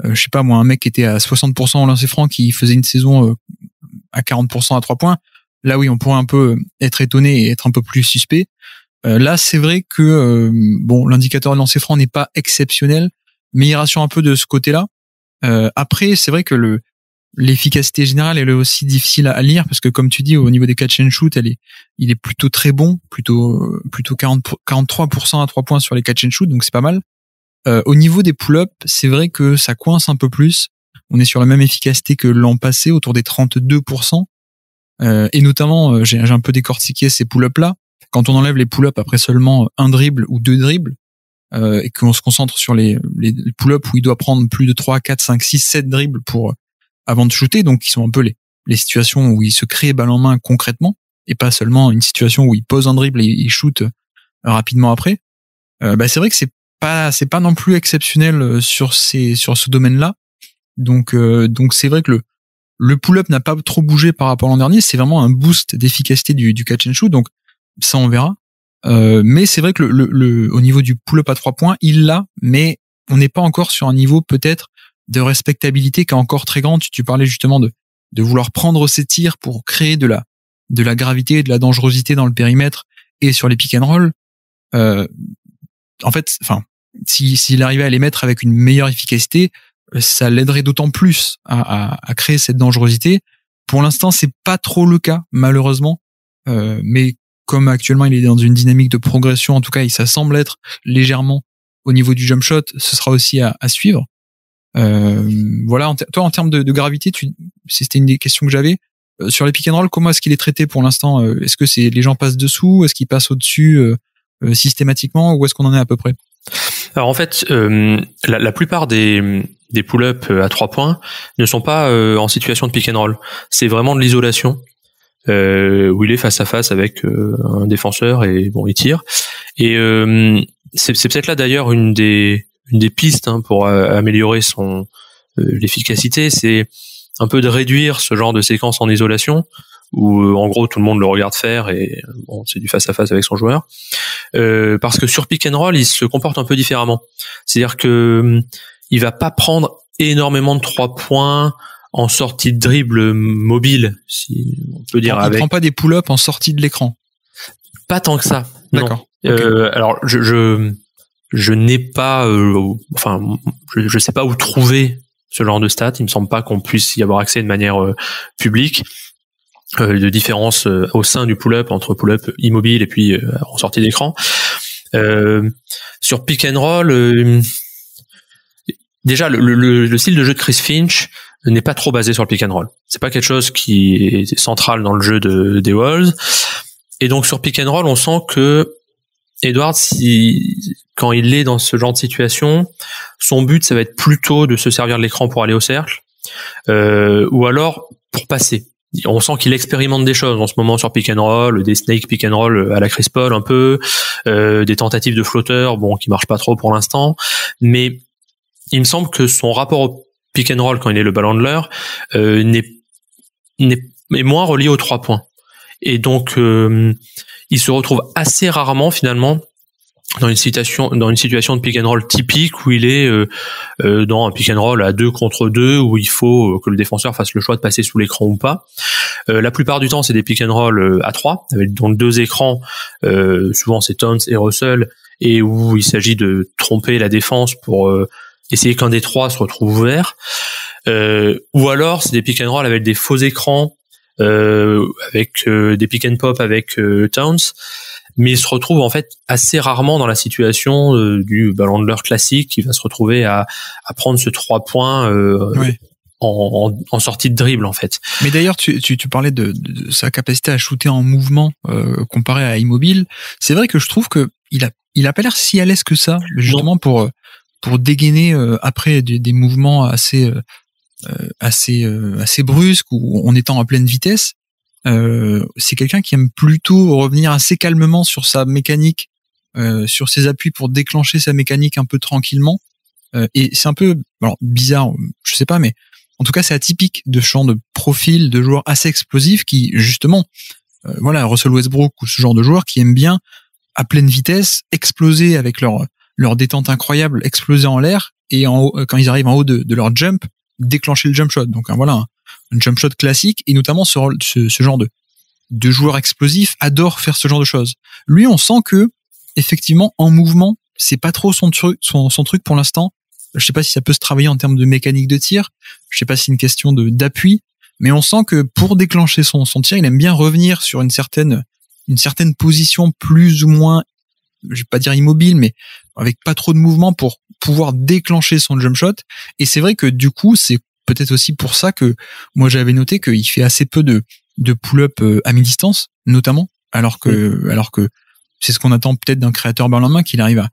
S1: je sais pas moi, un mec qui était à 60% en lancer franc, qui faisait une saison à 40% à 3 points, là oui, on pourrait un peu être étonné et être un peu plus suspect. Là, c'est vrai que bon, l'indicateur de lancer franc n'est pas exceptionnel, mais il rassure un peu de ce côté-là. Après, c'est vrai que l'efficacité générale, elle est aussi difficile à lire, parce que comme tu dis, au niveau des catch and shoot, il est plutôt très bon, plutôt 43% à 3 points sur les catch and shoot, donc c'est pas mal. Au niveau des pull-ups, c'est vrai que ça coince un peu plus. On est sur la même efficacité que l'an passé, autour des 32%. Et notamment, j'ai un peu décortiqué ces pull-ups là. Quand on enlève les pull-ups après seulement un dribble ou 2 dribbles, et qu'on se concentre sur les pull-ups où il doit prendre plus de 3, 4, 5, 6, 7 dribbles avant de shooter, donc qui sont un peu les situations où il se crée balle en main concrètement, et pas seulement une situation où il pose un dribble et il shoot rapidement après. C'est vrai que c'est pas non plus exceptionnel sur ce domaine-là. Donc c'est vrai que le pull-up n'a pas trop bougé par rapport à l'an dernier. C'est vraiment un boost d'efficacité du catch and shoot. Donc ça, on verra. Mais c'est vrai que au niveau du pull-up à 3 points, il l'a, mais on n'est pas encore sur un niveau peut-être de respectabilité qui est encore très grand. Tu parlais justement de vouloir prendre ses tirs pour créer de la gravité et de la dangerosité dans le périmètre et sur les pick and roll. En fait, s'il arrivait à les mettre avec une meilleure efficacité, ça l'aiderait d'autant plus à créer cette dangerosité. Pour l'instant, c'est pas trop le cas, malheureusement. Mais comme actuellement il est dans une dynamique de progression, en tout cas, ça semble être légèrement au niveau du jump shot, ce sera aussi à suivre. Voilà, toi, en termes de gravité, c'était une des questions que j'avais. Sur les pick and roll, comment est-ce qu'il est traité pour l'instant? Est-ce que les gens passent dessous? Est-ce qu'ils passent au-dessus systématiquement? Où est-ce qu'on en est à peu près?
S2: Alors en fait, la plupart des pull-ups à 3 points ne sont pas en situation de pick and roll. C'est vraiment de l'isolation, où il est face à face avec un défenseur et bon, il tire. Et c'est peut-être là d'ailleurs une des pistes pour améliorer l'efficacité, c'est un peu de réduire ce genre de séquence en isolation, où en gros tout le monde le regarde faire et bon, c'est du face à face avec son joueur, parce que sur pick and roll il se comporte un peu différemment. C'est-à-dire que il va pas prendre énormément de 3 points en sortie de dribble mobile, si on peut dire. Il
S1: prend pas des pull-ups en sortie de l'écran.
S2: Pas tant que ça.
S1: D'accord.
S2: Okay. Alors je n'ai pas, je sais pas où trouver ce genre de stats. Il me semble pas qu'on puisse y avoir accès de manière publique. De différence au sein du pull-up, entre pull-up immobile et puis en sortie d'écran. Sur pick and roll, déjà le style de jeu de Chris Finch n'est pas trop basé sur le pick and roll. C'est pas quelque chose qui est central dans le jeu des Wolves. Et donc sur pick and roll, on sent que Edwards, quand il est dans ce genre de situation, son but, ça va être plutôt de se servir de l'écran pour aller au cercle, ou alors pour passer. On sent qu'il expérimente des choses en ce moment sur pick and roll, des snake pick and roll à la Chris Paul un peu, des tentatives de flotteur, bon, qui marchent pas trop pour l'instant, mais il me semble que son rapport au pick and roll quand il est le ball handler est moins relié aux 3 points. Et donc il se retrouve assez rarement finalement dans une situation de pick and roll typique où il est dans un pick and roll à 2 contre 2 où il faut que le défenseur fasse le choix de passer sous l'écran ou pas. La plupart du temps, c'est des pick and roll à 3 avec donc 2 écrans. Souvent, c'est Towns et Russell et où il s'agit de tromper la défense pour essayer qu'un des 3 se retrouve ouvert. Ou alors, c'est des pick and roll avec des faux écrans, avec des pick and pop avec Towns. Mais il se retrouve en fait assez rarement dans la situation du ball handler classique qui va se retrouver à prendre ce 3 points
S1: Ouais.
S2: en sortie de dribble en fait.
S1: Mais d'ailleurs, tu parlais de sa capacité à shooter en mouvement comparé à Immobile. C'est vrai que je trouve que il a pas l'air si à l'aise que ça, justement pour dégainer après des mouvements assez brusques ou en étant à pleine vitesse. C'est quelqu'un qui aime plutôt revenir assez calmement sur sa mécanique, sur ses appuis pour déclencher sa mécanique un peu tranquillement. Et c'est un peu bizarre, je sais pas, mais en tout cas c'est atypique de ce genre de profil de joueurs assez explosifs qui justement, Russell Westbrook ou ce genre de joueurs qui aiment bien à pleine vitesse exploser avec leur détente incroyable, exploser en l'air et quand ils arrivent en haut de leur jump, déclencher le jump shot. Donc un jump shot classique, et notamment ce genre de joueur explosif adore faire ce genre de choses. Lui, on sent que effectivement en mouvement, c'est pas trop son truc pour l'instant. Je sais pas si ça peut se travailler en termes de mécanique de tir, je sais pas si c'est une question d'appui, mais on sent que pour déclencher son tir, il aime bien revenir sur une certaine position plus ou moins, je vais pas dire immobile, mais avec pas trop de mouvement pour pouvoir déclencher son jump shot. Et c'est vrai que du coup, c'est peut-être aussi pour ça que moi j'avais noté qu'il fait assez peu de pull-up à mi-distance, notamment, alors que c'est ce qu'on attend peut-être d'un créateur ball en main, qu'il arrive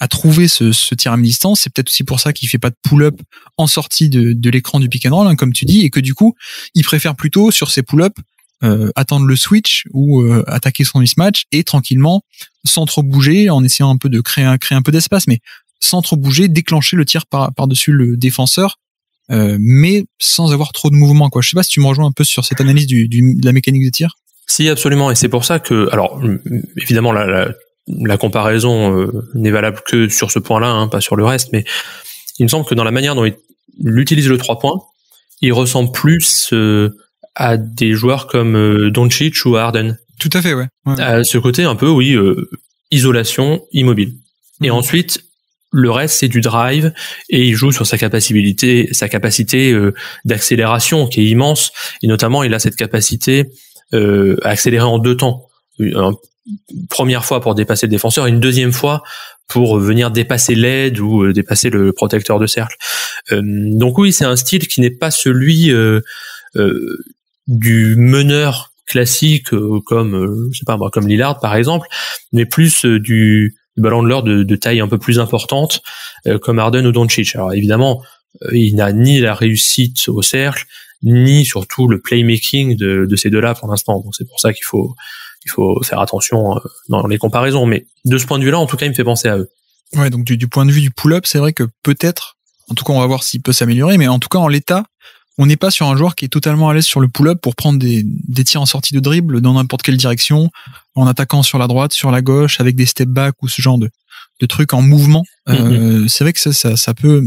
S1: à trouver ce tir à mi-distance. C'est peut-être aussi pour ça qu'il fait pas de pull-up en sortie de l'écran du pick and roll, hein, comme tu dis, et que du coup, il préfère plutôt sur ses pull-up attendre le switch ou attaquer son mismatch et tranquillement, sans trop bouger, en essayant un peu de créer un peu d'espace, mais sans trop bouger, déclencher le tir par-dessus le défenseur, mais sans avoir trop de mouvement, quoi. Je sais pas si tu me rejoins un peu sur cette analyse de la mécanique de tir.
S2: Si, absolument, et c'est pour ça que, alors évidemment la comparaison n'est valable que sur ce point-là, hein, pas sur le reste, mais il me semble que dans la manière dont il utilise le 3 points, il ressemble plus à des joueurs comme Doncic ou Harden.
S1: Tout à fait, ouais.
S2: À ce côté un peu, oui, isolation, immobile. Et ensuite, le reste, c'est du drive, et il joue sur sa capacité d'accélération qui est immense, et notamment il a cette capacité à accélérer en 2 temps. Une première fois pour dépasser le défenseur, et une deuxième fois pour venir dépasser l'aide ou dépasser le protecteur de cercle. Donc oui, c'est un style qui n'est pas celui du meneur classique comme je sais pas moi, comme Lillard par exemple, mais plus du ball handler de taille un peu plus importante comme Harden ou Doncic. Alors évidemment, il n'a ni la réussite au cercle, ni surtout le playmaking de ces deux-là pour l'instant. Donc c'est pour ça qu'il faut faire attention dans les comparaisons. Mais de ce point de vue-là, en tout cas, il me fait penser à eux.
S1: Ouais, donc du point de vue du pull-up, c'est vrai que peut-être, en tout cas, on va voir s'il peut s'améliorer, mais en tout cas, en l'état, on n'est pas sur un joueur qui est totalement à l'aise sur le pull-up pour prendre des tirs en sortie de dribble dans n'importe quelle direction, en attaquant sur la droite, sur la gauche, avec des step back ou ce genre de trucs en mouvement. C'est vrai que ça peut,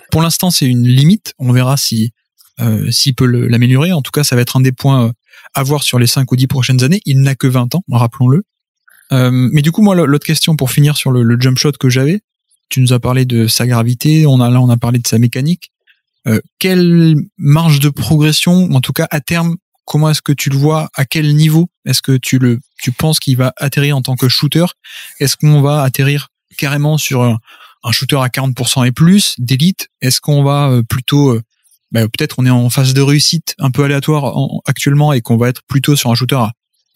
S1: pour l'instant, c'est une limite. On verra s'il peut l'améliorer. En tout cas, ça va être un des points à voir sur les 5 ou 10 prochaines années. Il n'a que 20 ans, rappelons-le. Mais du coup, moi, l'autre question pour finir sur le jump shot que j'avais, tu nous as parlé de sa gravité, on a parlé de sa mécanique. Quelle marge de progression, en tout cas à terme, comment est-ce que tu le vois, à quel niveau est-ce que tu penses qu'il va atterrir en tant que shooter? Est-ce qu'on va atterrir carrément sur un shooter à 40% et plus d'élite? Est-ce qu'on va plutôt peut-être on est en phase de réussite un peu aléatoire actuellement et qu'on va être plutôt sur un shooter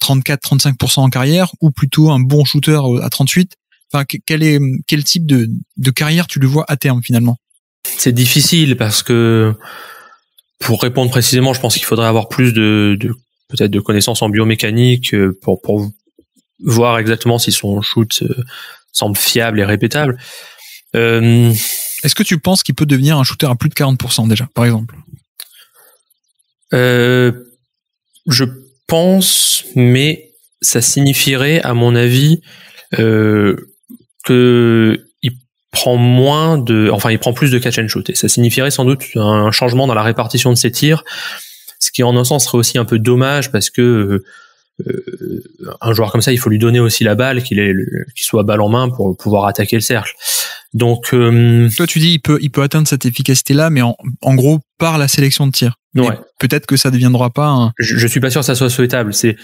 S1: 34-35% en carrière, ou plutôt un bon shooter à 38? Enfin, quel type de carrière tu le vois à terme finalement?
S2: C'est difficile parce que pour répondre précisément, je pense qu'il faudrait avoir plus peut-être de connaissances en biomécanique pour voir exactement si son shoot semble fiable et répétable.
S1: Est-ce que tu penses qu'il peut devenir un shooter à plus de 40% déjà, par exemple?
S2: Je pense, mais ça signifierait, à mon avis, que il prend plus de catch and shoot, et ça signifierait sans doute un changement dans la répartition de ses tirs, ce qui en un sens serait aussi un peu dommage parce que un joueur comme ça, il faut lui donner aussi la balle, qu'il soit balle en main pour pouvoir attaquer le cercle. Donc,
S1: toi, tu dis il peut atteindre cette efficacité-là, mais en gros par la sélection de tir.
S2: Ouais.
S1: Peut-être que ça ne deviendra pas.
S2: Je suis pas sûr que ça soit souhaitable. C'est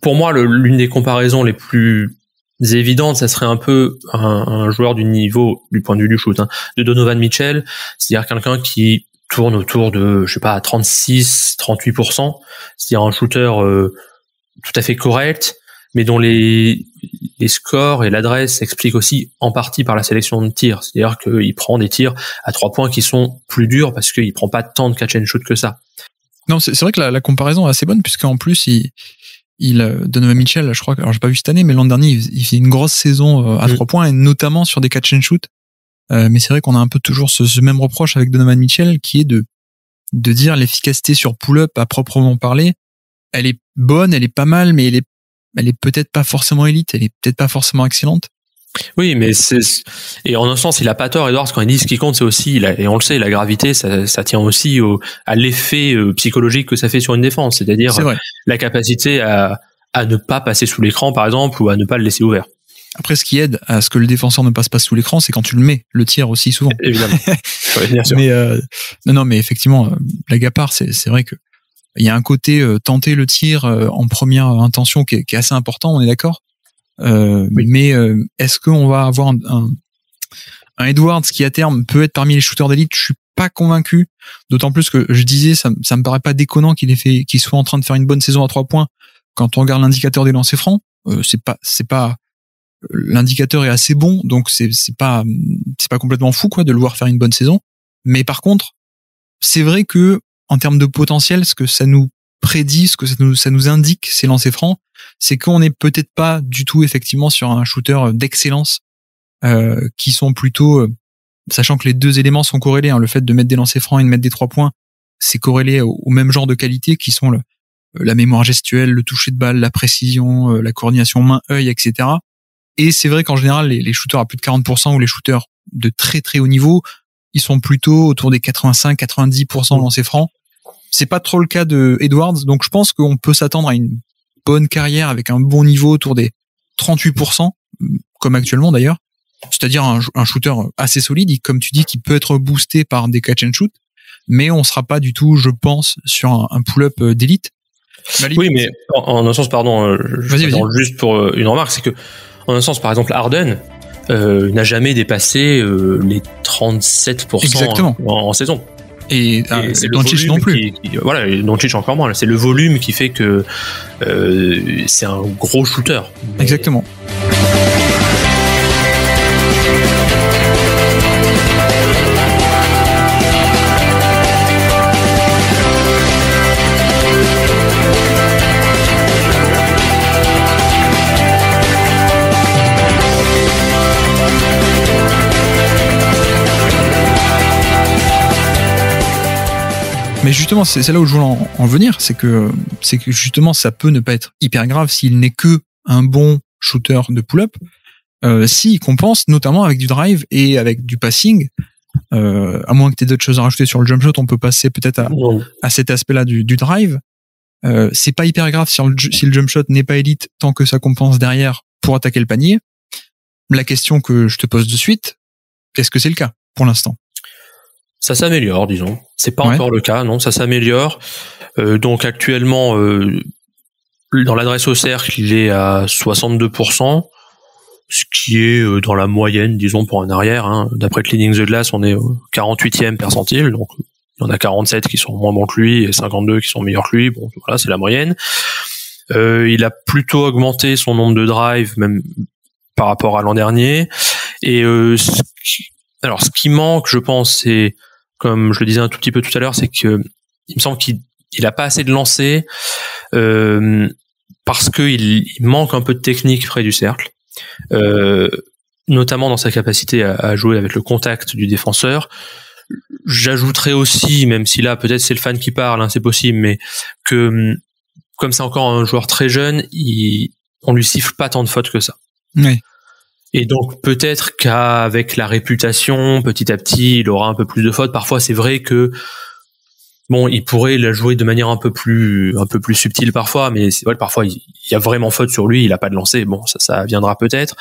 S2: pour moi l'une des comparaisons les plus évidentes, ça serait un peu un joueur du niveau du point de vue du shoot, de Donovan Mitchell, c'est-à-dire quelqu'un qui tourne autour de, je sais pas, 36-38%, c'est-à-dire un shooter tout à fait correct, mais dont les scores et l'adresse s'expliquent aussi en partie par la sélection de tirs. C'est-à-dire qu'il prend des tirs à 3 points qui sont plus durs parce qu'il prend pas tant de catch and shoot que ça.
S1: Non, c'est vrai que la comparaison est assez bonne, puisqu'en plus, Donovan Mitchell, je crois, alors j'ai pas vu cette année, mais l'an dernier, il fait une grosse saison à 3 points, et notamment sur des catch and shoot. Mais c'est vrai qu'on a un peu toujours ce même reproche avec Donovan Mitchell, qui est de dire l'efficacité sur pull-up à proprement parler. Elle est bonne, elle est pas mal, mais elle est peut-être pas forcément élite, elle est peut-être pas forcément excellente.
S2: Oui, mais et en un sens, il a pas tort, Edwards, quand il dit ce qui compte, c'est aussi, et on le sait, la gravité, ça tient aussi à l'effet psychologique que ça fait sur une défense, c'est-à-dire la capacité à ne pas passer sous l'écran, par exemple, ou à ne pas le laisser ouvert.
S1: Après, ce qui aide à ce que le défenseur ne passe pas sous l'écran, c'est quand tu le mets, le tir aussi souvent.
S2: Évidemment. Oui, bien sûr.
S1: Mais non, mais effectivement, blague à part, c'est vrai que il y a un côté tenter le tir en première intention qui est assez important, on est d'accord. Oui. Mais est-ce qu'on va avoir un Edwards qui à terme peut être parmi les shooters d'élite? Je suis pas convaincu, d'autant plus que je disais ça me paraît pas déconnant qu'il soit en train de faire une bonne saison à 3 points quand on regarde l'indicateur des lancers francs. C'est pas l'indicateur est assez bon, donc c'est pas complètement fou quoi de le voir faire une bonne saison. Mais par contre, c'est vrai que en termes de potentiel, ce que ça nous prédit, ce que ça nous indique, ces lancers francs, c'est qu'on n'est peut-être pas du tout effectivement sur un shooter d'excellence, qui sont plutôt, sachant que les deux éléments sont corrélés, le fait de mettre des lancers francs et de mettre des 3 points, c'est corrélé au même genre de qualité qui sont la mémoire gestuelle, le toucher de balle, la précision, la coordination main-œil, etc. Et c'est vrai qu'en général, les shooters à plus de 40% ou les shooters de très très haut niveau, ils sont plutôt autour des 85-90% de lancers francs. C'est pas trop le cas de Edwards, donc je pense qu'on peut s'attendre à une bonne carrière avec un bon niveau autour des 38%, comme actuellement d'ailleurs. C'est-à-dire un shooter assez solide, comme tu dis, qui peut être boosté par des catch and shoot, mais on sera pas du tout, je pense, sur un pull-up d'élite.
S2: Oui, mais en un sens, pardon, juste pour une remarque, c'est que en un sens, par exemple, Harden n'a jamais dépassé les 37%
S1: Exactement.
S2: En saison.
S1: Et Doncic non plus.
S2: Voilà, Doncic encore moins. C'est le volume qui fait que c'est un gros shooter.
S1: Exactement. Mais justement, c'est là où je voulais en venir, c'est que justement, ça peut ne pas être hyper grave s'il n'est que un bon shooter de pull-up, s'il compense notamment avec du drive et avec du passing. À moins que tu aies d'autres choses à rajouter sur le jump shot, on peut passer peut-être à cet aspect-là du drive. C'est pas hyper grave si le jump shot n'est pas élite tant que ça compense derrière pour attaquer le panier. La question que je te pose de suite, est-ce que c'est le cas pour l'instant?
S2: Ça s'améliore, disons. C'est pas encore le cas, non, ça s'améliore. Donc actuellement, dans l'adresse au cercle, il est à 62%, ce qui est dans la moyenne, disons, pour un arrière. D'après Cleaning the Glass, on est au 48e percentile, donc il y en a 47 qui sont moins bons que lui et 52 qui sont meilleurs que lui. Bon, voilà, c'est la moyenne. Il a plutôt augmenté son nombre de drives, même par rapport à l'an dernier. Et ce qui manque, je pense, c'est, comme je le disais un tout petit peu tout à l'heure, c'est que il me semble qu'il a pas assez de lancers, parce que il manque un peu de technique près du cercle, notamment dans sa capacité à jouer avec le contact du défenseur. J'ajouterais aussi, même si là peut-être c'est le fan qui parle, c'est possible, mais que comme c'est encore un joueur très jeune, on lui siffle pas tant de fautes que ça.
S1: Oui.
S2: Et donc peut-être qu'avec la réputation, petit à petit, il aura un peu plus de fautes. Parfois, c'est vrai que il pourrait la jouer de manière un peu plus subtile parfois, mais c'est vrai que parfois il y a vraiment faute sur lui, il a pas de lancer. Bon, ça viendra peut-être.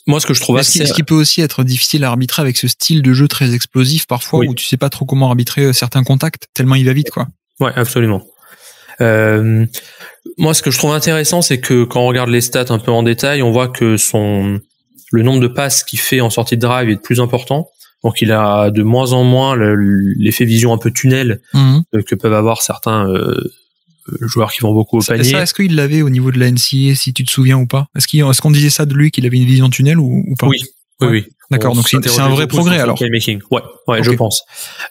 S2: Moi, ce que je trouve
S1: ce qui peut aussi être difficile à arbitrer avec ce style de jeu très explosif parfois, où tu sais pas trop comment arbitrer certains contacts tellement il va vite, quoi.
S2: Ouais, absolument. Moi, ce que je trouve intéressant, c'est que quand on regarde les stats un peu en détail, on voit que le nombre de passes qu'il fait en sortie de drive est de plus important. Donc, il a de moins en moins l'effet vision un peu tunnel que peuvent avoir certains joueurs qui vont beaucoup au panier.
S1: Ça, est-ce qu'il l'avait au niveau de la NCAA, si tu te souviens ou pas? Est-ce qu'on disait ça de lui, qu'il avait une vision tunnel ou pas?
S2: Oui.
S1: D'accord, donc c'est un vrai progrès alors.
S2: Ouais, okay. Je pense.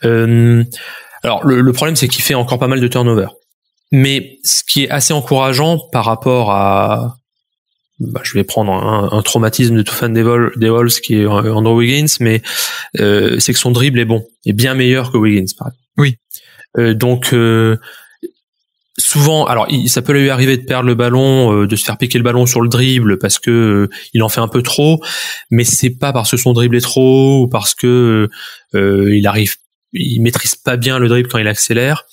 S2: Alors, le problème, c'est qu'il fait encore pas mal de turnover. Mais ce qui est assez encourageant par rapport à, je vais prendre un traumatisme de tout fan des Vols qui est Andrew Wiggins, mais c'est que son dribble est bon, est bien meilleur que Wiggins, par exemple.
S1: Oui.
S2: Donc souvent, alors ça peut lui arriver de perdre le ballon, de se faire piquer le ballon sur le dribble parce que il en fait un peu trop, mais c'est pas parce que son dribble est trop ou parce que il maîtrise pas bien le dribble quand il accélère.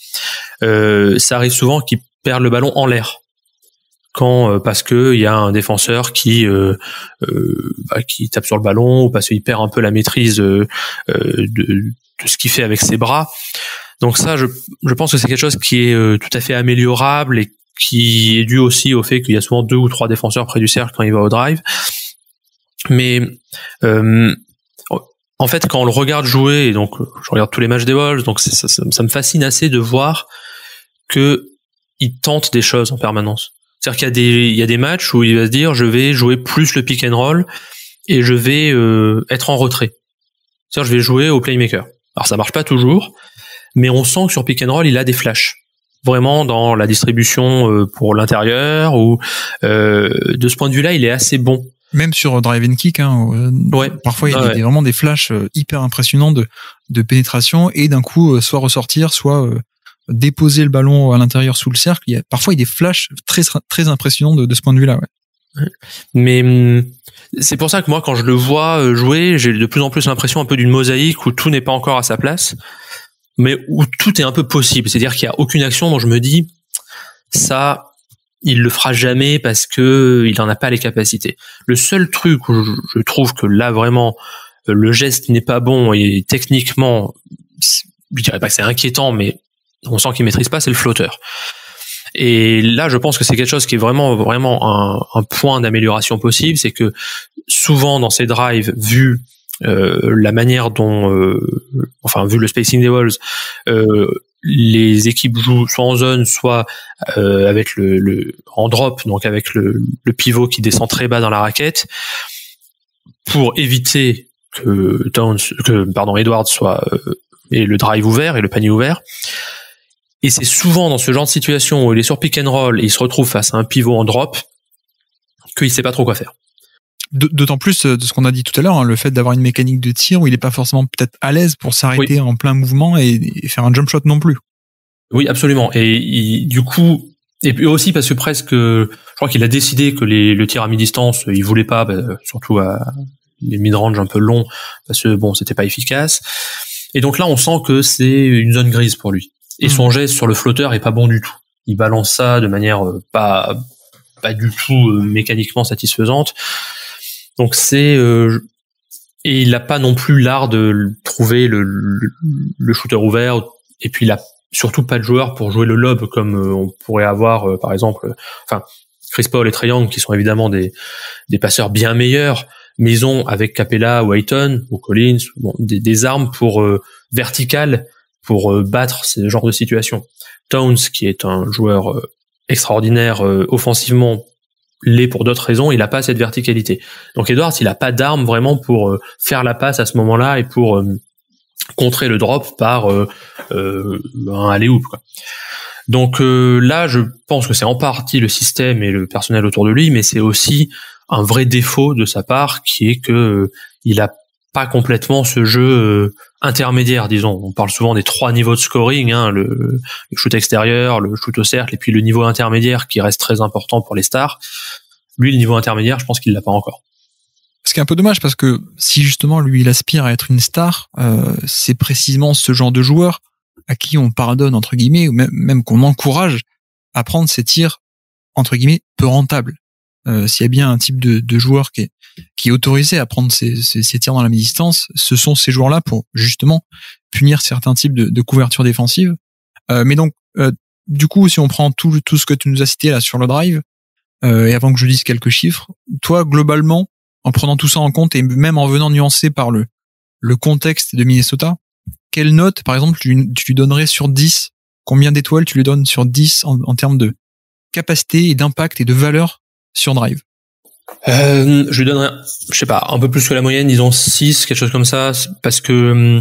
S2: Ça arrive souvent qu'il perd le ballon en l'air, parce que il y a un défenseur qui tape sur le ballon, ou parce qu'il perd un peu la maîtrise de ce qu'il fait avec ses bras. Donc ça, je pense que c'est quelque chose qui est tout à fait améliorable et qui est dû aussi au fait qu'il y a souvent 2 ou 3 défenseurs près du cercle quand il va au drive. Mais en fait, quand on le regarde jouer, et donc je regarde tous les matchs des Wolves, donc ça me fascine assez de voir que il tente des choses en permanence. C'est-à-dire qu'il y a des matchs où il va se dire, je vais jouer plus le pick and roll et je vais être en retrait. C'est-à-dire, je vais jouer au playmaker. Alors ça marche pas toujours, mais on sent que sur pick and roll, il a des flashs. Vraiment dans la distribution pour l'intérieur, ou de ce point de vue-là, il est assez bon.
S1: Même sur drive and kick, parfois il y a vraiment des flashs hyper impressionnants de pénétration, et d'un coup soit ressortir, soit déposer le ballon à l'intérieur sous le cercle. Parfois il y a des flashs très très impressionnants de ce point de vue-là. Ouais.
S2: Mais c'est pour ça que moi, quand je le vois jouer, j'ai de plus en plus l'impression un peu d'une mosaïque où tout n'est pas encore à sa place, mais où tout est un peu possible. C'est-à-dire qu'il y a aucune action dont je me dis ça, il le fera jamais parce que il en a pas les capacités. Le seul truc où je trouve que là vraiment le geste n'est pas bon et techniquement, je dirais pas que c'est inquiétant, mais on sent qu'il maîtrise pas, c'est le flotteur. Et là, je pense que c'est quelque chose qui est vraiment un point d'amélioration possible, c'est que souvent dans ces drives, vu la manière dont, vu le spacing des Wolves, les équipes jouent soit en zone, soit avec en drop, donc avec le pivot qui descend très bas dans la raquette, pour éviter que Edwards soit et le drive ouvert et le panier ouvert. Et c'est souvent dans ce genre de situation où il est sur pick and roll et il se retrouve face à un pivot en drop qu'il sait pas trop quoi faire.
S1: D'autant plus de ce qu'on a dit tout à l'heure, le fait d'avoir une mécanique de tir où il est pas forcément peut-être à l'aise pour s'arrêter en plein mouvement et faire un jump shot non plus.
S2: Oui, absolument. Et du coup, et puis aussi parce que presque, je crois qu'il a décidé que le tir à mi-distance, il voulait pas, surtout à les mid-range un peu longs, parce que c'était pas efficace. Et donc là, on sent que c'est une zone grise pour lui. Et son geste sur le flotteur est pas bon du tout. Il balance ça de manière pas du tout mécaniquement satisfaisante. Donc et il n'a pas non plus l'art de trouver le shooter ouvert. Et puis il a surtout pas de joueur pour jouer le lob comme on pourrait avoir par exemple. Chris Paul et Trae Young qui sont évidemment des passeurs bien meilleurs, mais ils ont avec Capella ou Ayton ou Collins des armes pour verticales pour battre ce genre de situation. Towns, qui est un joueur extraordinaire offensivement l'est pour d'autres raisons, il a pas cette verticalité. Donc Edwards, il a pas d'arme vraiment pour faire la passe à ce moment-là et pour contrer le drop par un alley-oop, quoi. Donc là, je pense que c'est en partie le système et le personnel autour de lui, mais c'est aussi un vrai défaut de sa part, qui est que il a pas complètement ce jeu intermédiaire, disons. On parle souvent des 3 niveaux de scoring, hein, le shoot extérieur, le shoot au cercle, et puis le niveau intermédiaire qui reste très important pour les stars. Lui, le niveau intermédiaire, je pense qu'il l'a pas encore.
S1: Ce qui est un peu dommage, parce que si justement lui il aspire à être une star, c'est précisément ce genre de joueur à qui on pardonne, entre guillemets, ou même qu'on encourage à prendre ces tirs, entre guillemets, peu rentables. S'il y a bien un type de joueur qui est autorisé à prendre ces tirs dans la mi-distance, ce sont ces joueurs-là pour justement punir certains types de couverture défensive. Mais donc, du coup, si on prend tout ce que tu nous as cité là sur le drive, et avant que je dise quelques chiffres, toi, globalement, en prenant tout ça en compte et même en venant nuancer par le contexte de Minnesota, quelle note, par exemple, tu lui donnerais sur 10? Combien d'étoiles tu lui donnes sur 10 en termes de capacité et d'impact et de valeur sur drive?
S2: Je lui donnerais, je sais pas, un peu plus que la moyenne, disons 6, quelque chose comme ça, parce que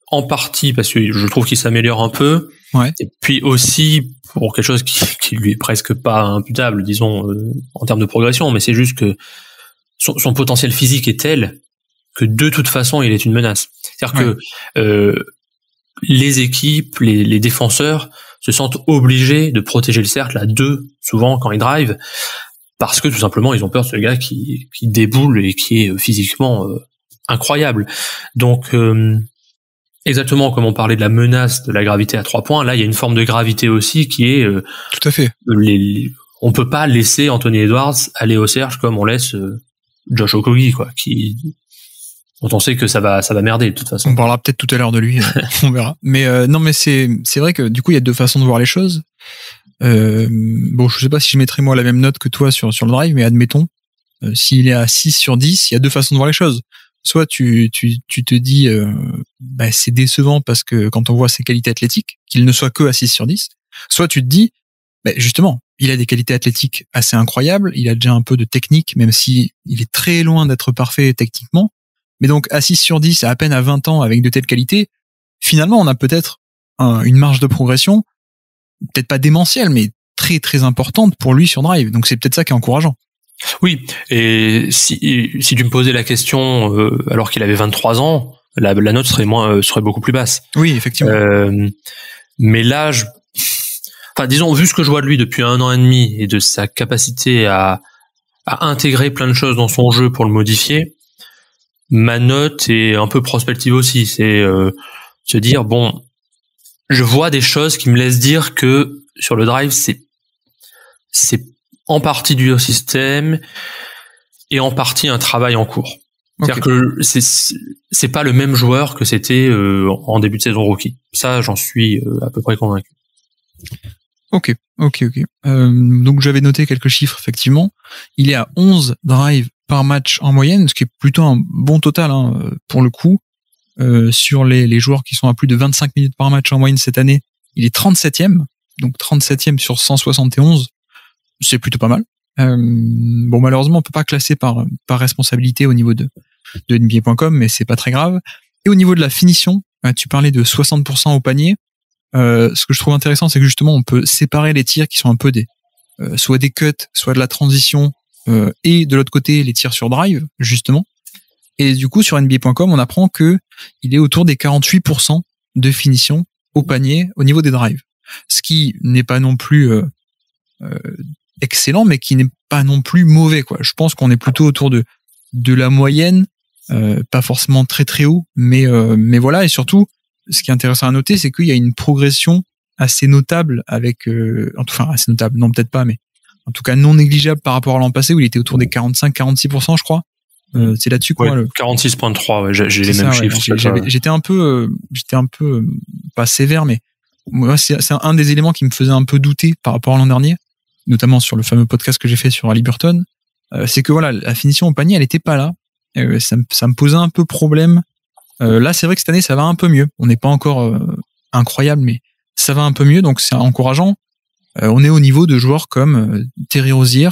S2: en partie parce que je trouve qu'il s'améliore un peu,
S1: ouais.
S2: Et puis aussi pour quelque chose qui lui est presque pas imputable, disons, en termes de progression, mais c'est juste que son potentiel physique est tel que de toute façon il est une menace. C'est-à-dire que les équipes, les défenseurs se sentent obligés de protéger le cercle à 2 souvent quand ils drive, parce que tout simplement ils ont peur de ce gars qui déboule et qui est physiquement incroyable. Donc exactement comme on parlait de la menace de la gravité à 3 points, là il y a une forme de gravité aussi qui est
S1: tout à fait.
S2: On peut pas laisser Anthony Edwards aller au cercle comme on laisse Josh Okogie, quoi, dont on sait que ça va merder de toute façon.
S1: On parlera peut-être tout à l'heure de lui, on verra. Mais non, mais c'est vrai que du coup il y a 2 façons de voir les choses. Bon, je sais pas si je mettrais moi la même note que toi sur le drive, mais admettons, s'il est à 6 sur 10, il y a 2 façons de voir les choses. Soit tu te dis c'est décevant parce que quand on voit ses qualités athlétiques, qu'il ne soit que à 6 sur 10, soit tu te dis justement, il a des qualités athlétiques assez incroyables, il a déjà un peu de technique, même si il est très loin d'être parfait techniquement. Mais donc à 6 sur 10, à peine à 20 ans avec de telles qualités, finalement on a peut-être une marge de progression, peut-être pas démentielle, mais très très importante pour lui sur drive. Donc c'est peut-être ça qui est encourageant.
S2: Oui, et si tu me posais la question alors qu'il avait 23 ans, la note serait beaucoup plus basse.
S1: Oui, effectivement.
S2: Mais là, disons, vu ce que je vois de lui depuis 1 an et demi et de sa capacité à intégrer plein de choses dans son jeu pour le modifier, ma note est un peu prospective aussi. C'est se dire, bon, je vois des choses qui me laissent dire que sur le drive, c'est en partie dû au système et en partie un travail en cours. Okay. C'est-à-dire que c'est pas le même joueur que c'était en début de saison rookie. Ça, j'en suis à peu près convaincu.
S1: Ok. Donc j'avais noté quelques chiffres, effectivement. Il est à 11 drives par match en moyenne, ce qui est plutôt un bon total pour le coup. Sur les joueurs qui sont à plus de 25 minutes par match en moyenne cette année, il est 37e, donc 37e sur 171. C'est plutôt pas mal. Bon, malheureusement, on peut pas classer par responsabilité au niveau de NBA.com, mais c'est pas très grave. Et au niveau de la finition, tu parlais de 60% au panier. Ce que je trouve intéressant, c'est que justement, on peut séparer les tirs qui sont un peu soit des cuts, soit de la transition, et de l'autre côté, les tirs sur drive, justement. Et du coup, sur NBA.com, on apprend que il est autour des 48% de finition au panier au niveau des drives. Ce qui n'est pas non plus excellent, mais qui n'est pas non plus mauvais, quoi. Je pense qu'on est plutôt autour de la moyenne, pas forcément très très haut, mais voilà. Et surtout, ce qui est intéressant à noter, c'est qu'il y a une progression assez notable avec, enfin assez notable, non peut-être pas, mais en tout cas non négligeable par rapport à l'an passé où il était autour des 45-46%, je crois. C'est là-dessus quoi.
S2: 46.3, ouais, j'ai les mêmes chiffres.
S1: J'étais un peu pas sévère, mais moi c'est un des éléments qui me faisait un peu douter par rapport à l'an dernier, notamment sur le fameux podcast que j'ai fait sur Haliburton. C'est que voilà, la finition au panier, elle était pas là. Ça me posait un peu problème. Là, c'est vrai que cette année, ça va un peu mieux. On n'est pas encore incroyable, mais ça va un peu mieux, donc c'est encourageant. On est au niveau de joueurs comme Terry Rozier,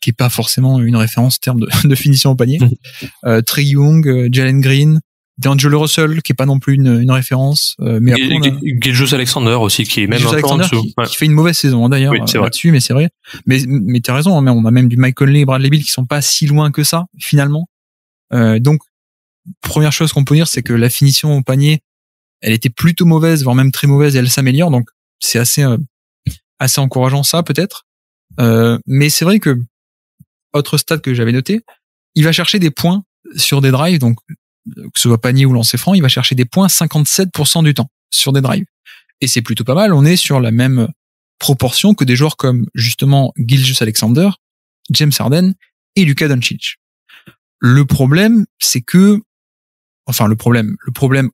S1: qui est pas forcément une référence en termes de finition au panier, Trae Young, Jalen Green, D'Angelo Russell, qui est pas non plus une référence, mais après
S2: Gilgeous-Alexander aussi, qui est même un peu en dessous.
S1: Qui fait une mauvaise saison d'ailleurs, là-dessus, mais c'est vrai. Mais t'as raison, hein, on a même du Mike Conley et Bradley Beal qui sont pas si loin que ça, finalement. Donc, première chose qu'on peut dire, c'est que la finition au panier, elle était plutôt mauvaise, voire même très mauvaise, et elle s'améliore, donc c'est assez encourageant ça, peut-être. Mais c'est vrai que, autre stat que j'avais noté, il va chercher des points sur des drives, donc que ce soit panier ou lancer franc, il va chercher des points 57% du temps sur des drives. Et c'est plutôt pas mal, on est sur la même proportion que des joueurs comme justement Gilgeous-Alexander, James Harden et Luka Doncic. Le problème, c'est que, enfin le problème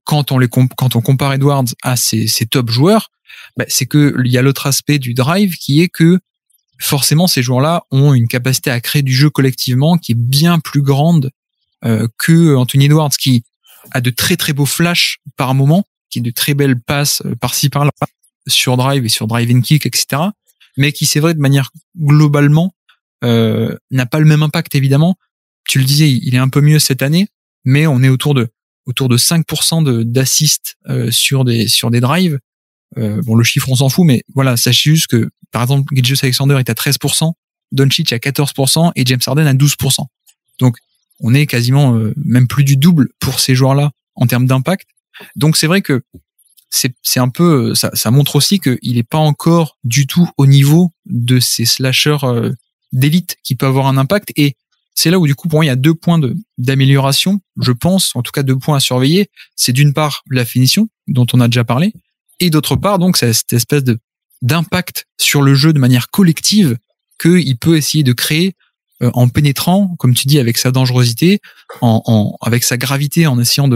S1: quand on compare Edwards à ces top joueurs, c'est que il y a l'autre aspect du drive qui est que forcément ces joueurs-là ont une capacité à créer du jeu collectivement qui est bien plus grande que Anthony Edwards, qui a de très très beaux flashs par moment, qui a de très belles passes par-ci par-là sur drive et sur drive and kick, etc. Mais qui, c'est vrai, de manière globalement n'a pas le même impact, évidemment. Tu le disais, il est un peu mieux cette année, mais on est autour de 5% d'assists sur des drives. Bon, le chiffre on s'en fout, mais voilà, sachez juste que par exemple Gilgeous-Alexander est à 13%, Doncic à 14% et James Harden à 12%. Donc on est quasiment même plus du double pour ces joueurs-là en termes d'impact. Donc c'est vrai que c'est un peu ça montre aussi qu'il est pas encore du tout au niveau de ces slashers d'élite qui peuvent avoir un impact. Et c'est là où du coup pour moi il y a 2 points d'amélioration, je pense, en tout cas 2 points à surveiller. C'est d'une part la finition dont on a déjà parlé, et d'autre part donc c'est cette espèce d'impact sur le jeu de manière collective qu'il peut essayer de créer en pénétrant, comme tu dis, avec sa dangerosité, avec sa gravité, en essayant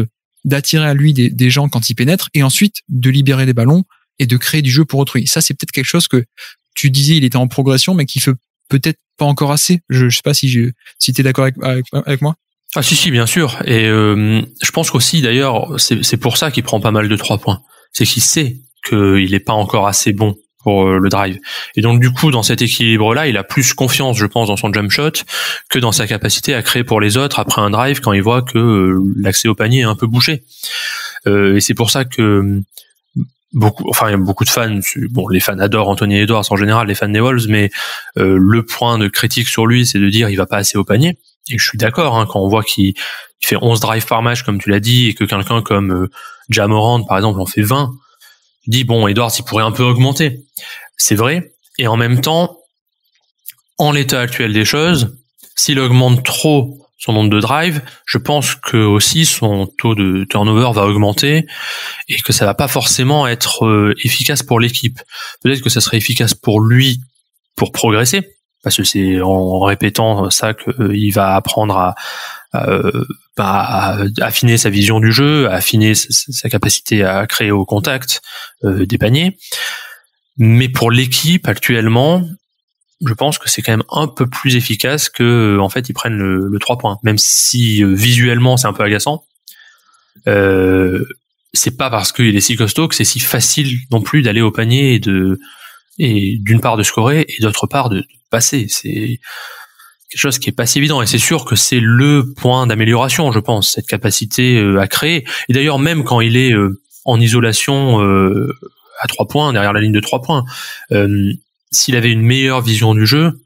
S1: d'attirer à lui des gens quand il pénètre, et ensuite de libérer des ballons et de créer du jeu pour autrui. Ça, c'est peut-être quelque chose que tu disais, il était en progression, mais qui fait peut-être pas encore assez. Je sais pas si t'es d'accord avec moi.
S2: Ah si, bien sûr. Et je pense qu'aussi, d'ailleurs, c'est pour ça qu'il prend pas mal de 3 points. C'est qu'il sait qu'il est pas encore assez bon pour le drive. Et donc du coup, dans cet équilibre-là, il a plus confiance, je pense, dans son jump shot que dans sa capacité à créer pour les autres après un drive quand il voit que l'accès au panier est un peu bouché. Et c'est pour ça que il y a beaucoup de fans, bon, les fans adorent Anthony Edwards en général, les fans des Wolves, mais le point de critique sur lui, c'est de dire il va pas assez au panier. Et je suis d'accord, hein, quand on voit qu'il fait 11 drives par match, comme tu l'as dit, et que quelqu'un comme Ja Morant, par exemple, en fait 20, je dis, bon, Edwards, il pourrait un peu augmenter. C'est vrai. Et en même temps, en l'état actuel des choses, s'il augmente trop son nombre de drives, je pense que aussi son taux de turnover va augmenter et que ça va pas forcément être efficace pour l'équipe. Peut-être que ça serait efficace pour lui pour progresser, parce que c'est en répétant ça qu'il va apprendre à affiner sa vision du jeu, à affiner sa capacité à créer au contact des paniers. Mais pour l'équipe actuellement, je pense que c'est quand même un peu plus efficace que en fait ils prennent le 3 points, même si visuellement c'est un peu agaçant. C'est pas parce qu'il est si costaud que c'est si facile non plus d'aller au panier et d'une part de scorer et d'autre part de passer. C'est quelque chose qui est pas si évident, et c'est sûr que c'est le point d'amélioration, je pense, cette capacité à créer. Et d'ailleurs, même quand il est en isolation à 3 points, derrière la ligne de 3 points, s'il avait une meilleure vision du jeu,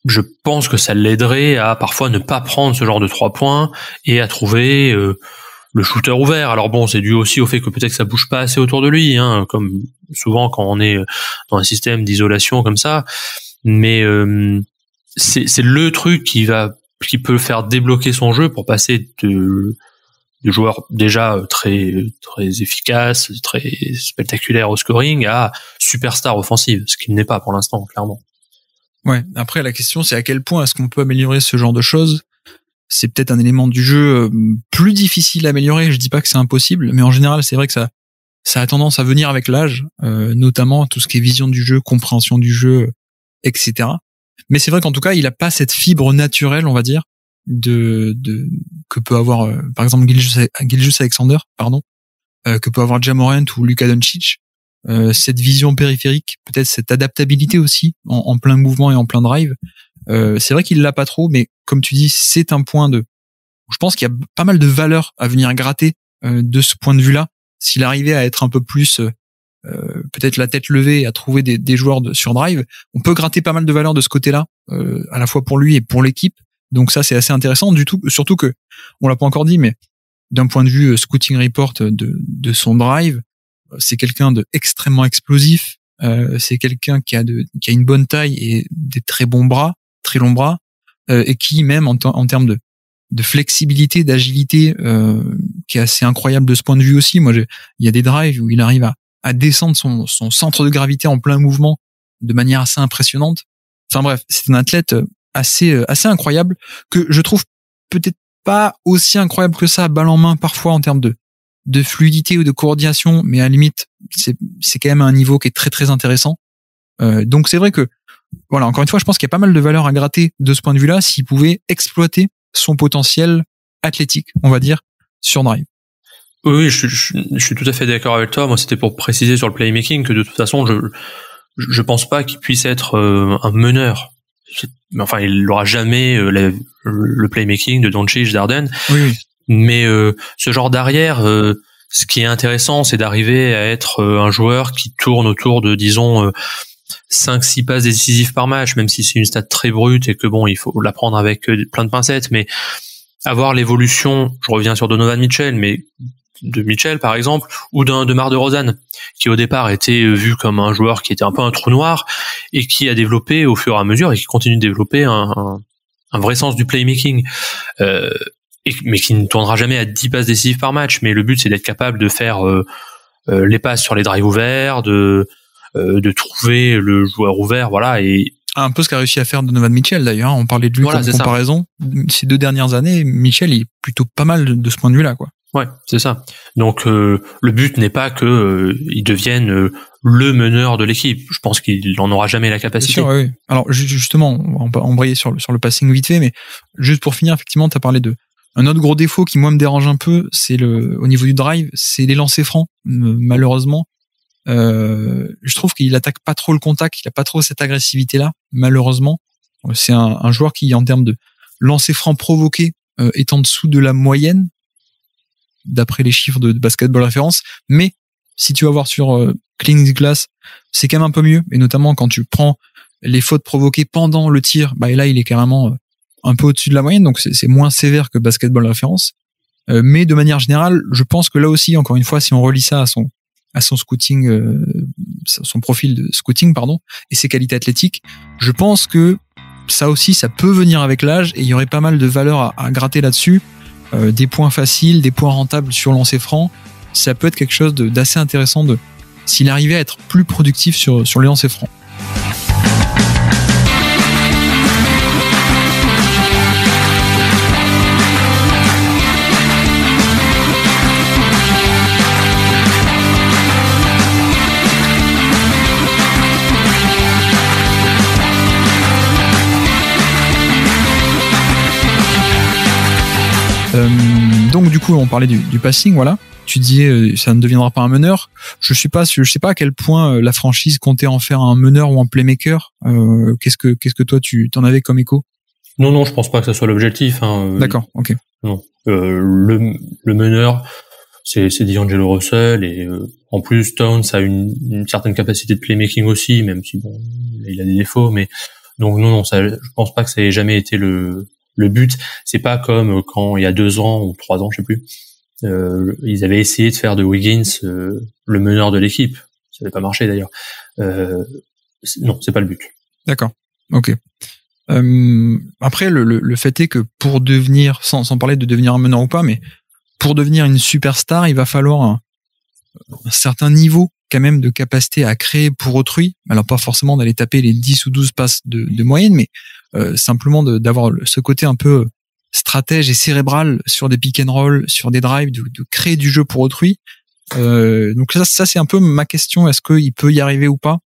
S2: je pense que ça l'aiderait à parfois ne pas prendre ce genre de 3 points et à trouver le shooter ouvert. Alors bon, c'est dû aussi au fait que peut-être que ça bouge pas assez autour de lui, hein, comme souvent quand on est dans un système d'isolation comme ça, mais c'est le truc qui peut faire débloquer son jeu pour passer de joueur déjà très très efficace, très spectaculaire au scoring à superstar offensive, ce qu'il n'est pas pour l'instant, clairement.
S1: Ouais, après la question c'est à quel point est-ce qu'on peut améliorer ce genre de choses. C'est peut-être un élément du jeu plus difficile à améliorer, je dis pas que c'est impossible, mais en général c'est vrai que ça a tendance à venir avec l'âge, notamment tout ce qui est vision du jeu, compréhension du jeu, etc. Mais c'est vrai qu'en tout cas, il a pas cette fibre naturelle, on va dire, que peut avoir par exemple Gilgeous-Alexander, que peut avoir Ja Morant ou Luka Doncic. Cette vision périphérique, peut-être cette adaptabilité aussi en plein mouvement et en plein drive. C'est vrai qu'il l'a pas trop, mais comme tu dis, c'est un point je pense qu'il y a pas mal de valeur à venir gratter de ce point de vue-là. S'il arrivait à être un peu plus peut-être la tête levée et à trouver des joueurs sur drive, on peut gratter pas mal de valeur de ce côté-là, à la fois pour lui et pour l'équipe. Donc ça, c'est assez intéressant. Surtout que on l'a pas encore dit, mais d'un point de vue scouting report de son drive, c'est quelqu'un de extrêmement explosif. C'est quelqu'un qui a une bonne taille et des très longs bras, et qui même en termes de flexibilité, d'agilité, qui est assez incroyable de ce point de vue aussi. Moi, il y a des drives où il arrive à descendre son centre de gravité en plein mouvement de manière assez impressionnante. Enfin bref, c'est un athlète assez incroyable que je trouve peut-être pas aussi incroyable que ça, balle en main parfois en termes de fluidité ou de coordination, mais à la limite, c'est quand même un niveau qui est très très intéressant. Donc c'est vrai que, voilà, encore une fois, je pense qu'il y a pas mal de valeur à gratter de ce point de vue-là s'il pouvait exploiter son potentiel athlétique, on va dire, sur drive.
S2: Oui, je suis tout à fait d'accord avec toi. Moi, c'était pour préciser sur le playmaking que de toute façon, je pense pas qu'il puisse être un meneur. Enfin, il n'aura jamais le playmaking de Doncic, d'Harden.
S1: Oui.
S2: Mais ce genre d'arrière, ce qui est intéressant, c'est d'arriver à être un joueur qui tourne autour de, disons, 5-6 passes décisives par match, même si c'est une stat très brute et que bon, il faut la prendre avec plein de pincettes, mais avoir l'évolution, je reviens sur Donovan Mitchell, mais de Mitchell par exemple, ou d'un DeMar DeRozan, qui au départ était vu comme un joueur qui était un peu un trou noir, et qui a développé au fur et à mesure, et qui continue de développer un vrai sens du playmaking, mais qui ne tournera jamais à 10 passes décisives par match, mais le but c'est d'être capable de faire les passes sur les drives ouverts, de trouver le joueur ouvert, voilà, et
S1: un peu ce qu'a réussi à faire Donovan Mitchell d'ailleurs. On parlait de lui comme comparaison. Ces 2 dernières années, Mitchell est plutôt pas mal de ce point de vue-là, quoi.
S2: Ouais, c'est ça. Donc le but n'est pas que il devienne le meneur de l'équipe. Je pense qu'il n'en aura jamais la capacité.
S1: Bien sûr, oui. Alors justement, on va embrayer sur le passing vite fait, mais juste pour finir, effectivement, tu as parlé de un autre gros défaut qui moi me dérange un peu, c'est au niveau du drive, c'est les lancers francs. Malheureusement, je trouve qu'il attaque pas trop le contact, il a pas trop cette agressivité-là. Malheureusement, c'est un joueur qui, en termes de lancers francs provoqués, est en dessous de la moyenne, d'après les chiffres de Basketball Référence. Mais si tu vas voir sur Clean Glass, c'est quand même un peu mieux, et notamment quand tu prends les fautes provoquées pendant le tir, bah et là il est carrément un peu au-dessus de la moyenne, donc c'est moins sévère que Basketball Référence. Mais de manière générale, je pense que là aussi, encore une fois, si on relie ça à son scouting, son profil de scouting, pardon, et ses qualités athlétiques, je pense que ça aussi, ça peut venir avec l'âge, et il y aurait pas mal de valeur à gratter là-dessus. Des points faciles, des points rentables sur lancer franc, ça peut être quelque chose d'assez intéressant s'il arrivait à être plus productif sur les lancers francs. Donc du coup on parlait du passing, voilà. Tu disais ça ne deviendra pas un meneur. Je sais pas à quel point la franchise comptait en faire un meneur ou un playmaker. Qu'est-ce que toi tu t'en avais comme écho?
S2: Non, je pense pas que ça soit l'objectif.
S1: D'accord, ok.
S2: Non, le meneur c'est D'Angelo Russell, et en plus Towns a une certaine capacité de playmaking aussi, même si bon il a des défauts, mais donc non, ça, je pense pas que ça ait jamais été le but. C'est pas comme quand il y a 2 ans ou 3 ans, je sais plus, ils avaient essayé de faire de Wiggins le meneur de l'équipe. Ça n'avait pas marché d'ailleurs. Non, c'est pas le but.
S1: D'accord. Ok. Après, le fait est que pour devenir, sans parler de devenir un meneur ou pas, mais pour devenir une superstar, il va falloir un certain niveau quand même de capacité à créer pour autrui. Alors pas forcément d'aller taper les 10 ou 12 passes de moyenne, mais simplement d'avoir ce côté un peu stratège et cérébral sur des pick and roll, sur des drives, de créer du jeu pour autrui. Donc ça c'est un peu ma question. Est-ce qu'il peut y arriver ou pas?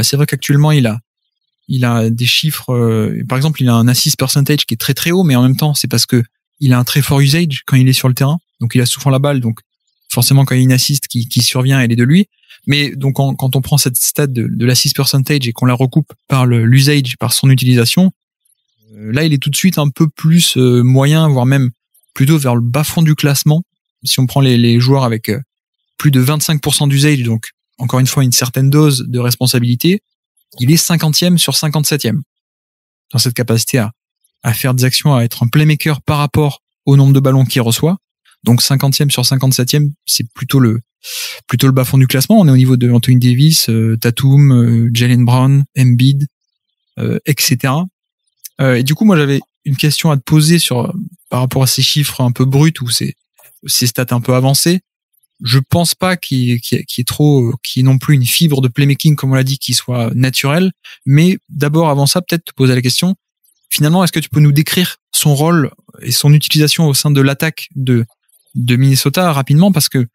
S1: C'est vrai qu'actuellement il a des chiffres. Par exemple, il a un assist percentage qui est très très haut, mais en même temps c'est parce que il a un très fort usage quand il est sur le terrain. Donc il a souvent la balle, donc forcément quand il y a une assist qui survient, elle est de lui. Mais donc quand on prend cette stat de l'assist percentage et qu'on la recoupe par l'usage, par son utilisation, là il est tout de suite un peu plus moyen, voire même plutôt vers le bas fond du classement. Si on prend les joueurs avec plus de 25% d'usage, donc encore une fois une certaine dose de responsabilité, il est 50e sur 57e dans cette capacité à faire des actions, à être un playmaker par rapport au nombre de ballons qu'il reçoit. Donc 50e sur 57e, c'est plutôt le bas fond du classement. On est au niveau de Anthony Davis, Tatum, Jaylen Brown, Embiid, etc. Et du coup, moi j'avais une question à te poser par rapport à ces chiffres un peu bruts ou ces stats un peu avancées. Je pense pas qu'il y ait non plus une fibre de playmaking, comme on l'a dit, qui soit naturelle. Mais d'abord, avant ça, peut-être te poser la question. Finalement, est-ce que tu peux nous décrire son rôle et son utilisation au sein de l'attaque de Minnesota rapidement? Parce que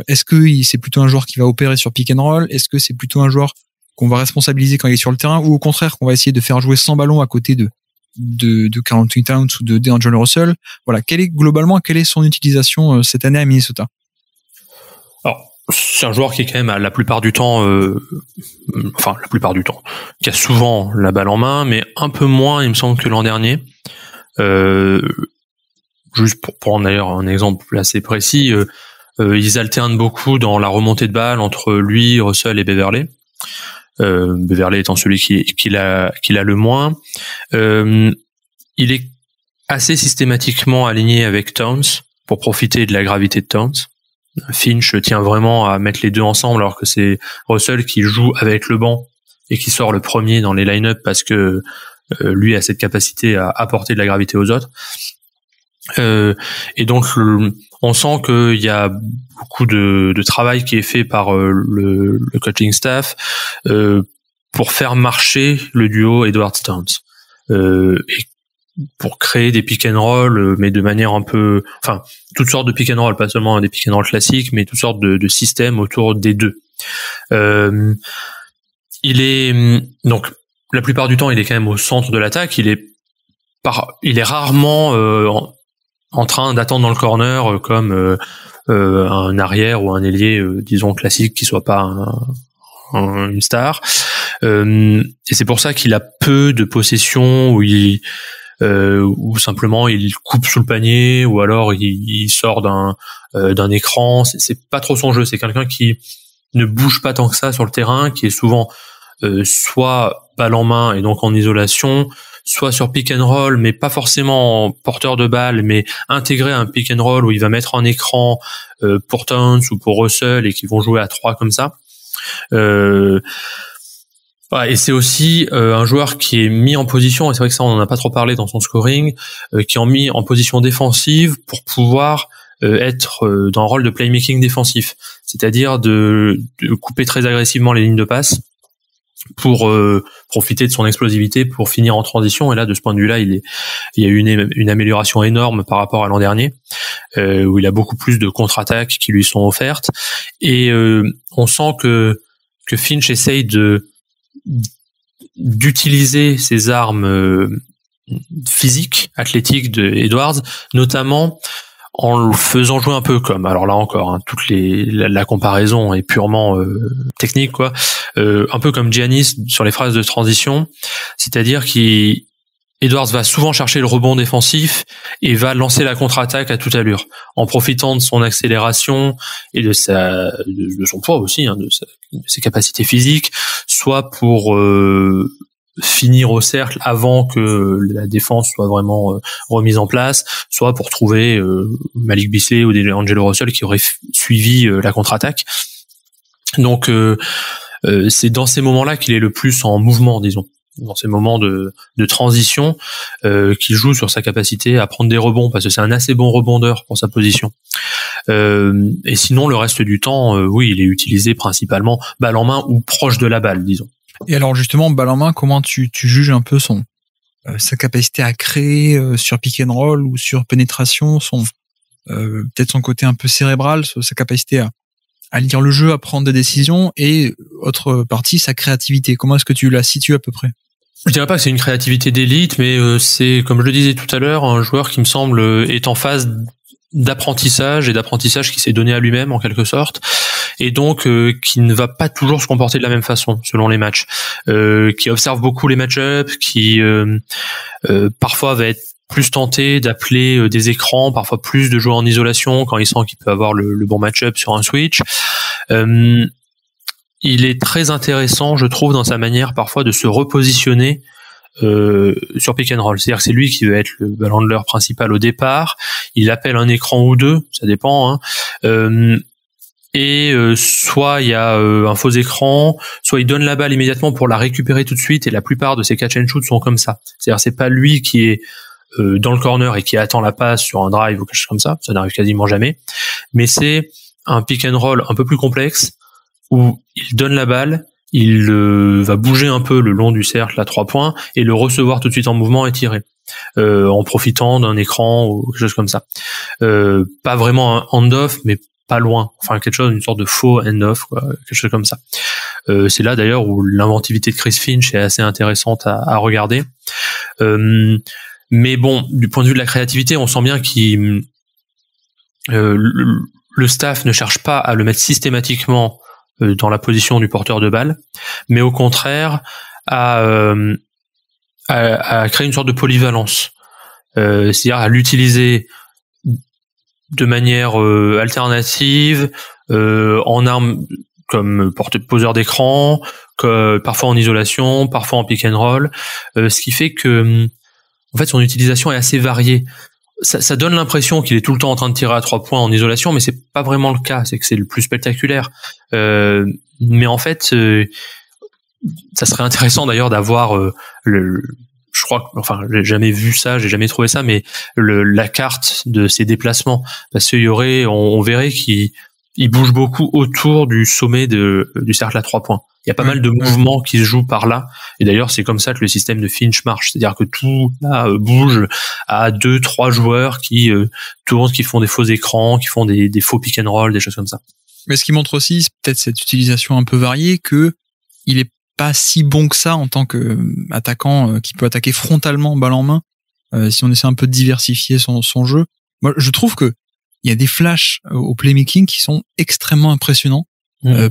S1: est-ce que c'est plutôt un joueur qui va opérer sur pick and roll? Est-ce que c'est plutôt un joueur qu'on va responsabiliser quand il est sur le terrain, ou au contraire qu'on va essayer de faire jouer sans ballon à côté de Karl Anthony Towns ou de D'Angelo Russell? Voilà, quelle est son utilisation cette année à Minnesota?
S2: Alors, c'est un joueur qui est quand même la plupart du temps, qui a souvent la balle en main, mais un peu moins, il me semble, que l'an dernier. Juste pour prendre d'ailleurs un exemple assez précis, ils alternent beaucoup dans la remontée de balle entre lui, Russell et Beverley. Beverley étant celui qui l'a le moins. Il est assez systématiquement aligné avec Towns pour profiter de la gravité de Towns. Finch tient vraiment à mettre les deux ensemble, alors que c'est Russell qui joue avec le banc et qui sort le premier dans les line-up parce que lui a cette capacité à apporter de la gravité aux autres. Et donc on sent qu'il y a beaucoup de travail qui est fait par le coaching staff pour faire marcher le duo Edwards-Towns et pour créer des pick and roll, mais de manière un peu, enfin, toutes sortes de pick and roll, pas seulement des pick and roll classiques, mais toutes sortes de systèmes autour des deux. Il est donc la plupart du temps, il est quand même au centre de l'attaque. Il est rarement en train d'attendre dans le corner comme un arrière ou un ailier, disons classique, qui soit pas une star. Et c'est pour ça qu'il a peu de possessions où simplement il coupe sous le panier, ou alors il sort d'un écran. C'est pas trop son jeu. C'est quelqu'un qui ne bouge pas tant que ça sur le terrain, qui est souvent soit balle en main et donc en isolation, soit sur pick and roll, mais pas forcément porteur de balle, mais intégré à un pick and roll où il va mettre un écran pour Towns ou pour Russell et qui vont jouer à 3 comme ça. Et c'est aussi un joueur qui est mis en position, et c'est vrai que ça on en a pas trop parlé dans son scoring, qui est mis en position défensive pour pouvoir être dans un rôle de playmaking défensif, c'est-à-dire de couper très agressivement les lignes de passe pour profiter de son explosivité pour finir en transition. Et là, de ce point de vue-là, il y a eu une amélioration énorme par rapport à l'an dernier, où il a beaucoup plus de contre-attaques qui lui sont offertes. Et on sent que Finch essaye d'utiliser ses armes physiques, athlétiques de Edwards, notamment en le faisant jouer un peu comme, alors là encore, la comparaison est purement technique, quoi, un peu comme Giannis sur les phases de transition, c'est-à-dire Edwards va souvent chercher le rebond défensif et va lancer la contre-attaque à toute allure, en profitant de son accélération et de son poids aussi, de ses capacités physiques, soit pour finir au cercle avant que la défense soit vraiment remise en place, soit pour trouver Malik Beasley ou D'Angelo Russell qui auraient suivi la contre-attaque. Donc c'est dans ces moments-là qu'il est le plus en mouvement, disons, dans ces moments de transition, qu'il joue sur sa capacité à prendre des rebonds, parce que c'est un assez bon rebondeur pour sa position. Et sinon, le reste du temps, oui, il est utilisé principalement balle en main ou proche de la balle, disons.
S1: Et alors justement, balle en main, comment tu juges un peu sa capacité à créer sur pick and roll ou sur pénétration, peut-être son côté un peu cérébral, sa capacité à lire le jeu, à prendre des décisions, et autre partie, sa créativité. Comment est-ce que tu la situes à peu près?
S2: Je dirais pas que c'est une créativité d'élite, mais c'est, comme je le disais tout à l'heure, un joueur qui me semble est en phase d'apprentissage qui s'est donné à lui-même en quelque sorte, et donc qui ne va pas toujours se comporter de la même façon selon les matchs, qui observe beaucoup les match-ups, qui parfois va être plus tenté d'appeler des écrans, parfois plus de jouer en isolation quand il sent qu'il peut avoir le bon match-up sur un switch. Il est très intéressant, je trouve, dans sa manière parfois de se repositionner sur pick and roll. C'est-à-dire que c'est lui qui va être le ball handler principal au départ. Il appelle un écran ou deux, ça dépend, hein. Soit il y a un faux écran, soit il donne la balle immédiatement pour la récupérer tout de suite, et la plupart de ses catch and shoot sont comme ça. C'est-à-dire c'est pas lui qui est dans le corner et qui attend la passe sur un drive ou quelque chose comme ça n'arrive quasiment jamais, mais c'est un pick and roll un peu plus complexe où il donne la balle, il va bouger un peu le long du cercle à 3 points et le recevoir tout de suite en mouvement et tirer, en profitant d'un écran ou quelque chose comme ça. Pas vraiment un hand-off, mais pas loin, enfin quelque chose, une sorte de faux hand-off, quoi, quelque chose comme ça. C'est là d'ailleurs où l'inventivité de Chris Finch est assez intéressante à regarder. Mais bon, du point de vue de la créativité, on sent bien qu'il le staff ne cherche pas à le mettre systématiquement dans la position du porteur de balle, mais au contraire à créer une sorte de polyvalence, c'est-à-dire à l'utiliser de manière alternative, en arme comme poseur d'écran, parfois en isolation, parfois en pick and roll, ce qui fait que en fait son utilisation est assez variée. Ça donne l'impression qu'il est tout le temps en train de tirer à 3 points en isolation, mais c'est pas vraiment le cas. C'est que c'est le plus spectaculaire. Mais en fait, ça serait intéressant d'ailleurs d'avoir je crois, enfin, j'ai jamais vu ça, j'ai jamais trouvé ça, mais la carte de ses déplacements, parce qu'il y aurait, on verrait qu'il bouge beaucoup autour du sommet du cercle à 3 points. Il y a pas mal de mouvements qui se jouent par là. Et d'ailleurs, c'est comme ça que le système de Finch marche. C'est-à-dire que tout là bouge à 2-3 joueurs qui tournent, qui font des faux écrans, qui font des faux pick and roll, des choses comme ça.
S1: Mais ce qui montre aussi, c'est peut-être cette utilisation un peu variée, que il est pas si bon que ça en tant que attaquant qui peut attaquer frontalement balle en main. Si on essaie un peu de diversifier son jeu, moi je trouve que il y a des flashs au playmaking qui sont extrêmement impressionnants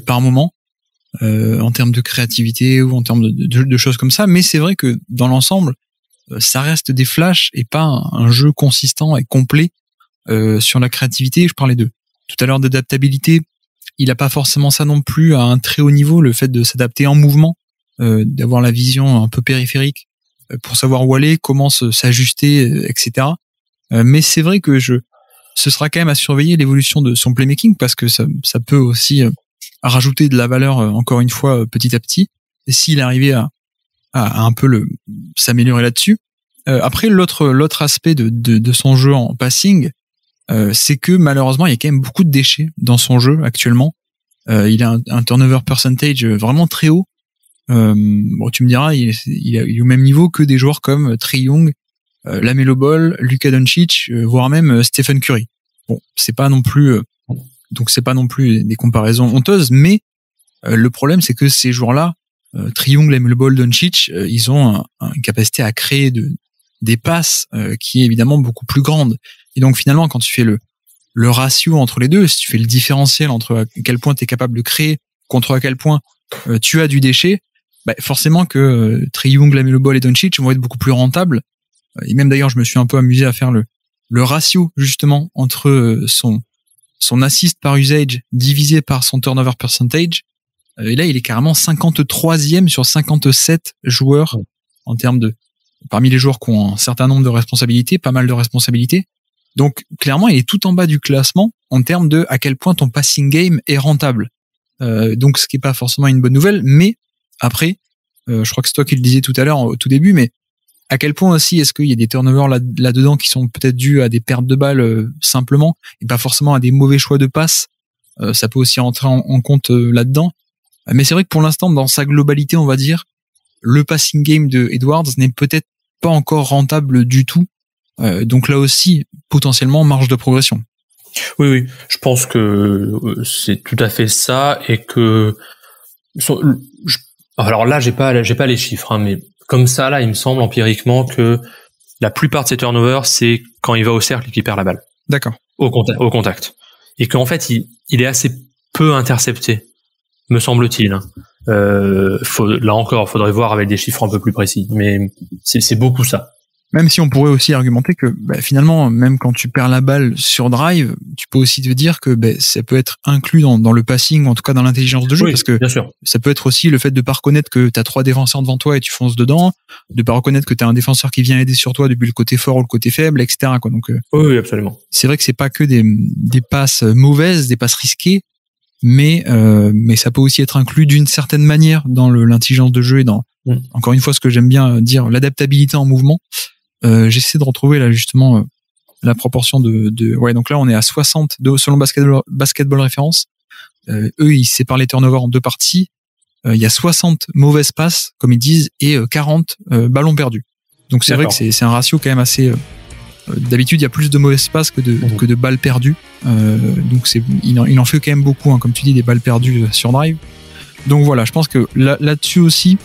S1: par moment. En termes de créativité ou en termes de choses comme ça, mais c'est vrai que dans l'ensemble, ça reste des flashs et pas un jeu consistant et complet sur la créativité. Je parlais tout à l'heure d'adaptabilité, il a pas forcément ça non plus à un très haut niveau, le fait de s'adapter en mouvement, d'avoir la vision un peu périphérique pour savoir où aller, comment s'ajuster, etc. Mais c'est vrai que ce sera quand même à surveiller l'évolution de son playmaking, parce que ça peut aussi à rajouter de la valeur encore une fois petit à petit, et s'il arrivait à un peu s'améliorer là-dessus. Après l'autre aspect de son jeu en passing, c'est que malheureusement il y a quand même beaucoup de déchets dans son jeu actuellement. Il a un turnover percentage vraiment très haut. Bon, tu me diras, il est au même niveau que des joueurs comme Trae Young, LaMelo Ball, Luka Doncic, voire même Stephen Curry. Bon, c'est pas non plus des comparaisons honteuses, mais le problème c'est que ces joueurs-là, Trae Young, LaMelo Ball, Doncic, ils ont une capacité à créer des passes qui est évidemment beaucoup plus grande. Et donc finalement, quand tu fais le ratio entre les deux, si tu fais le différentiel entre à quel point tu es capable de créer contre à quel point tu as du déchet, bah forcément que Trae Young, LaMelo Ball et Doncic vont être beaucoup plus rentables. Et même d'ailleurs, je me suis un peu amusé à faire le ratio justement entre son assist par usage divisé par son turnover percentage. Et là, il est carrément 53e sur 57 joueurs en termes parmi les joueurs qui ont un certain nombre de responsabilités, pas mal de responsabilités. Donc, clairement, il est tout en bas du classement en termes de à quel point ton passing game est rentable. Donc, ce qui est pas forcément une bonne nouvelle, mais après, je crois que c'est toi qui le disais tout à l'heure, au tout début, mais à quel point aussi est-ce qu'il y a des turnovers là-dedans qui sont peut-être dus à des pertes de balles simplement, et pas forcément à des mauvais choix de passe. Ça peut aussi rentrer en compte là-dedans. Mais c'est vrai que pour l'instant, dans sa globalité, on va dire, le passing game de Edwards n'est peut-être pas encore rentable du tout. Donc là aussi, potentiellement, marge de progression.
S2: Oui, je pense que c'est tout à fait ça, et que alors là, j'ai pas les chiffres, hein, mais comme ça, là, il me semble empiriquement que la plupart de ses turnovers, c'est quand il va au cercle et qu'il perd la balle.
S1: D'accord.
S2: au contact. Et qu'en fait, il est assez peu intercepté, me semble-t-il. Là encore, faudrait voir avec des chiffres un peu plus précis. Mais c'est beaucoup ça.
S1: Même si on pourrait aussi argumenter que finalement, même quand tu perds la balle sur drive, tu peux aussi te dire que ça peut être inclus dans le passing, ou en tout cas dans l'intelligence de jeu, parce que
S2: bien sûr. Ça
S1: peut être aussi le fait de pas reconnaître que tu as 3 défenseurs devant toi et tu fonces dedans, de pas reconnaître que tu as un défenseur qui vient aider sur toi depuis le côté fort ou le côté faible, etc. quoi. Donc,
S2: oui, absolument.
S1: C'est vrai que c'est pas que des passes mauvaises, des passes risquées, mais ça peut aussi être inclus d'une certaine manière dans l'intelligence de jeu et dans, encore une fois, ce que j'aime bien dire, l'adaptabilité en mouvement. J'essaie de retrouver là justement la proportion ouais, donc là on est à 60 selon basketball référence. Eux ils séparent les turnovers en 2 parties. Il y a 60 mauvaises passes comme ils disent et 40 ballons perdus. Donc c'est vrai que c'est un ratio quand même assez d'habitude il y a plus de mauvaises passes que de balles perdues. Donc il en fait quand même beaucoup, hein, comme tu dis, des balles perdues sur drive. Donc voilà, je pense que là-dessus aussi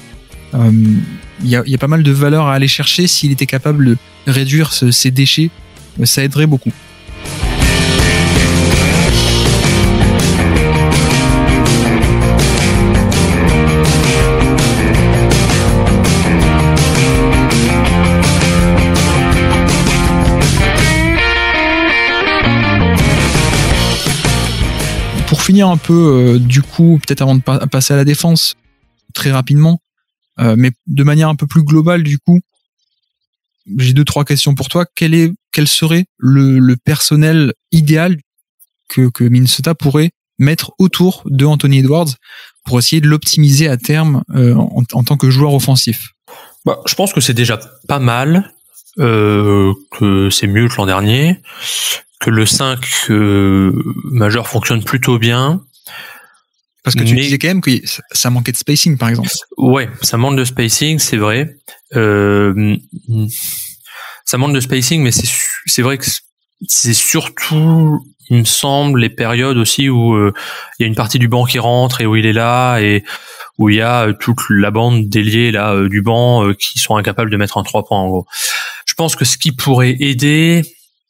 S1: il y a pas mal de valeur à aller chercher. S'il était capable de réduire ces déchets, ça aiderait beaucoup. Pour finir un peu, du coup, peut-être avant de passer à la défense, très rapidement, mais de manière un peu plus globale, du coup, j'ai 2-3 questions pour toi. Quel serait le personnel idéal que Minnesota pourrait mettre autour de Anthony Edwards pour essayer de l'optimiser à terme en tant que joueur offensif?
S2: Je pense que c'est déjà pas mal, que c'est mieux que l'an dernier, que le 5 majeur fonctionne plutôt bien.
S1: Parce que tu disais quand même que ça manquait de spacing, par exemple.
S2: Ouais, ça manque de spacing, c'est vrai. Ça manque de spacing, mais c'est vrai que c'est surtout, il me semble, les périodes aussi où il y a une partie du banc qui rentre et où il est là et où il y a toute la bande d'ailiers là du banc qui sont incapables de mettre un 3 points en gros. Je pense que ce qui pourrait aider,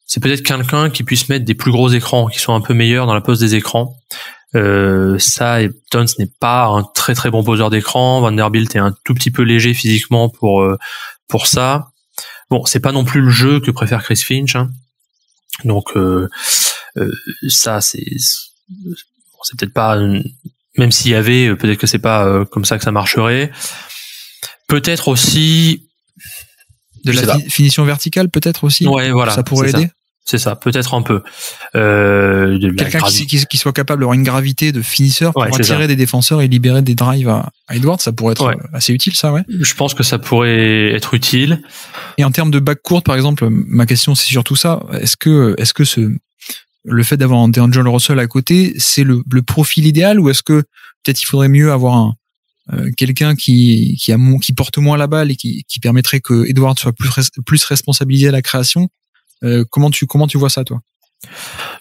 S2: c'est peut-être quelqu'un qui puisse mettre des plus gros écrans, qui sont un peu meilleurs dans la pose des écrans. Ça, Towns n'est pas un très très bon poseur d'écran. Vanderbilt est un tout petit peu léger physiquement pour ça. Bon, c'est pas non plus le jeu que préfère Chris Finch, hein. Donc ça c'est peut-être pas, même s'il y avait, peut-être que c'est pas comme ça que ça marcherait. Peut-être aussi
S1: de la finition verticale, peut-être aussi.
S2: Ouais, voilà,
S1: ça pourrait aider.
S2: C'est ça, peut-être un peu.
S1: Quelqu'un qui soit capable d'avoir une gravité de finisseur pour attirer des défenseurs et libérer des drives à Edwards, ça pourrait être assez utile, ça, ouais.
S2: Je pense que ça pourrait être utile.
S1: Et en termes de backcourt, par exemple, ma question c'est surtout ça. Est-ce que le fait d'avoir un D'Angelo Russell à côté, c'est le profil idéal, ou est-ce que peut-être il faudrait mieux avoir quelqu'un qui porte moins la balle et qui permettrait que Edwards soit plus responsabilisé à la création? Comment tu vois ça, toi?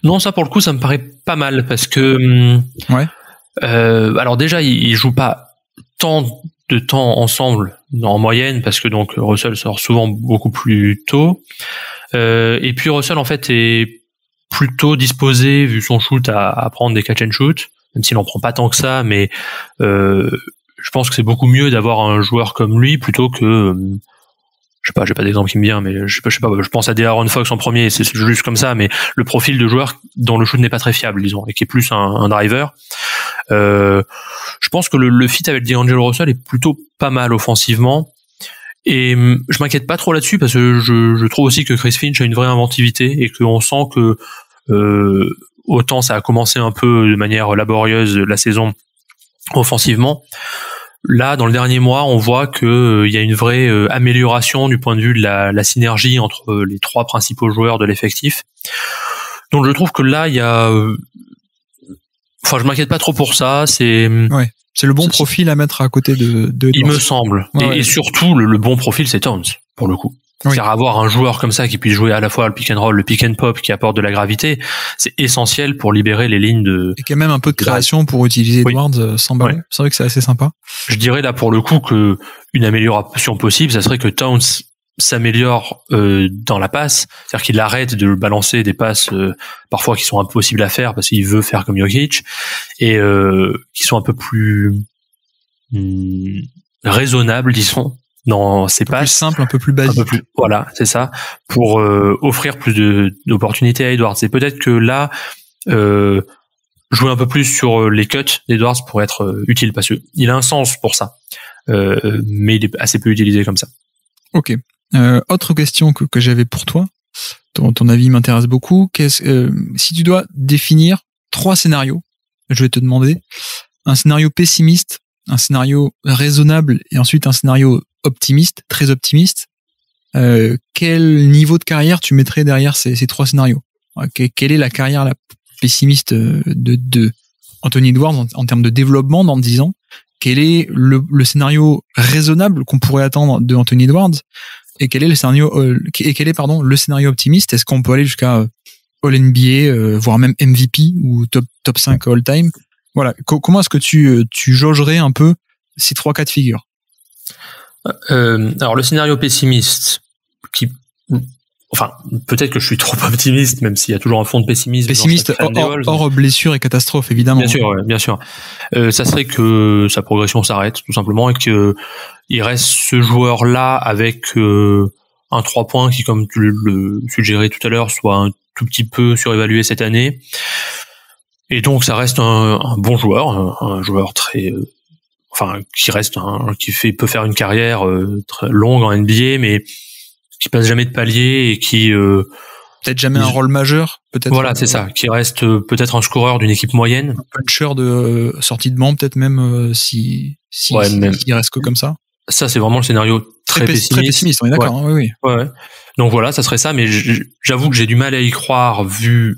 S2: Non, ça pour le coup, ça me paraît pas mal parce que alors déjà, ils jouent pas tant de temps ensemble en moyenne parce que donc Russell sort souvent beaucoup plus tôt. Et puis Russell en fait est plutôt disposé, vu son shoot, à prendre des catch and shoot, même s'il en prend pas tant que ça, mais je pense que c'est beaucoup mieux d'avoir un joueur comme lui plutôt que je sais pas, j'ai pas d'exemple qui me vient, mais je sais pas, je pense à De'Aaron Fox en premier, c'est juste comme ça, mais le profil de joueur dont le shoot n'est pas très fiable, disons, et qui est plus un driver. Je pense que le fit avec D'Angelo Russell est plutôt pas mal offensivement, et je m'inquiète pas trop là-dessus parce que je trouve aussi que Chris Finch a une vraie inventivité et qu'on sent que autant ça a commencé un peu de manière laborieuse la saison offensivement. Là, dans le dernier mois, on voit que il y a une vraie amélioration du point de vue de la synergie entre les 3 principaux joueurs de l'effectif. Donc, je trouve que là, il y a, je m'inquiète pas trop pour ça. C'est
S1: le bon profil à mettre à côté de
S2: il me semble. Et surtout, le bon profil, c'est Towns pour le coup. C'est-à-dire avoir un joueur comme ça qui puisse jouer à la fois le pick and roll, le pick and pop, qui apporte de la gravité, c'est essentiel pour libérer les lignes de...
S1: Et qu'il y a même un peu de création pour utiliser Edwards sans ballon. C'est vrai que c'est assez sympa.
S2: Je dirais là pour le coup que une amélioration possible, ça serait que Towns s'améliore dans la passe, c'est-à-dire qu'il arrête de balancer des passes parfois qui sont impossibles à faire parce qu'il veut faire comme Jokic, et qui sont un peu plus raisonnables, disons, dans ses passes.
S1: Plus simple, un peu plus basique.
S2: Voilà, c'est ça, pour offrir plus d'opportunités à Edwards. Et peut-être que là, jouer un peu plus sur les cuts d'Edwards pourrait être utile, parce qu'il a un sens pour ça, mais il est assez peu utilisé comme ça.
S1: Ok. Autre question que j'avais pour toi, ton avis m'intéresse beaucoup. Si tu dois définir 3 scénarios, je vais te demander un scénario pessimiste, un scénario raisonnable et ensuite un scénario optimiste, très optimiste. Quel niveau de carrière tu mettrais derrière ces 3 scénarios? Quelle est la carrière la pessimiste de Anthony Edwards en termes de développement dans 10 ans? Quel est le scénario raisonnable qu'on pourrait attendre de Anthony Edwards? Et quel est le scénario optimiste? Est-ce qu'on peut aller jusqu'à All-NBA, voire même MVP ou top 5 all-time? Voilà. Comment est-ce que tu jaugerais un peu ces 3 cas de figure?
S2: Alors, le scénario pessimiste, enfin, peut-être que je suis trop optimiste, même s'il y a toujours un fond de pessimisme.
S1: Pessimiste hors blessure et catastrophe, évidemment.
S2: Bien sûr, ouais, bien sûr. Ça serait que sa progression s'arrête, tout simplement, et que il reste ce joueur-là avec un 3 points qui, comme tu le suggérais tout à l'heure, soit un tout petit peu surévalué cette année. Et donc, ça reste un bon joueur, un joueur très, qui peut faire une carrière très longue en NBA, mais qui passe jamais de palier et qui
S1: peut-être jamais un rôle majeur, peut-être.
S2: Voilà, c'est ça, qui reste peut-être un scoreur d'une équipe moyenne,
S1: un puncher de sortie de banc, peut-être même s'il reste que comme ça.
S2: Ça, c'est vraiment le scénario très pessimiste.
S1: Très pessimiste, on est d'accord.
S2: Ouais.
S1: Oui.
S2: Ouais. Donc voilà, ça serait ça, mais j'avoue que j'ai du mal à y croire vu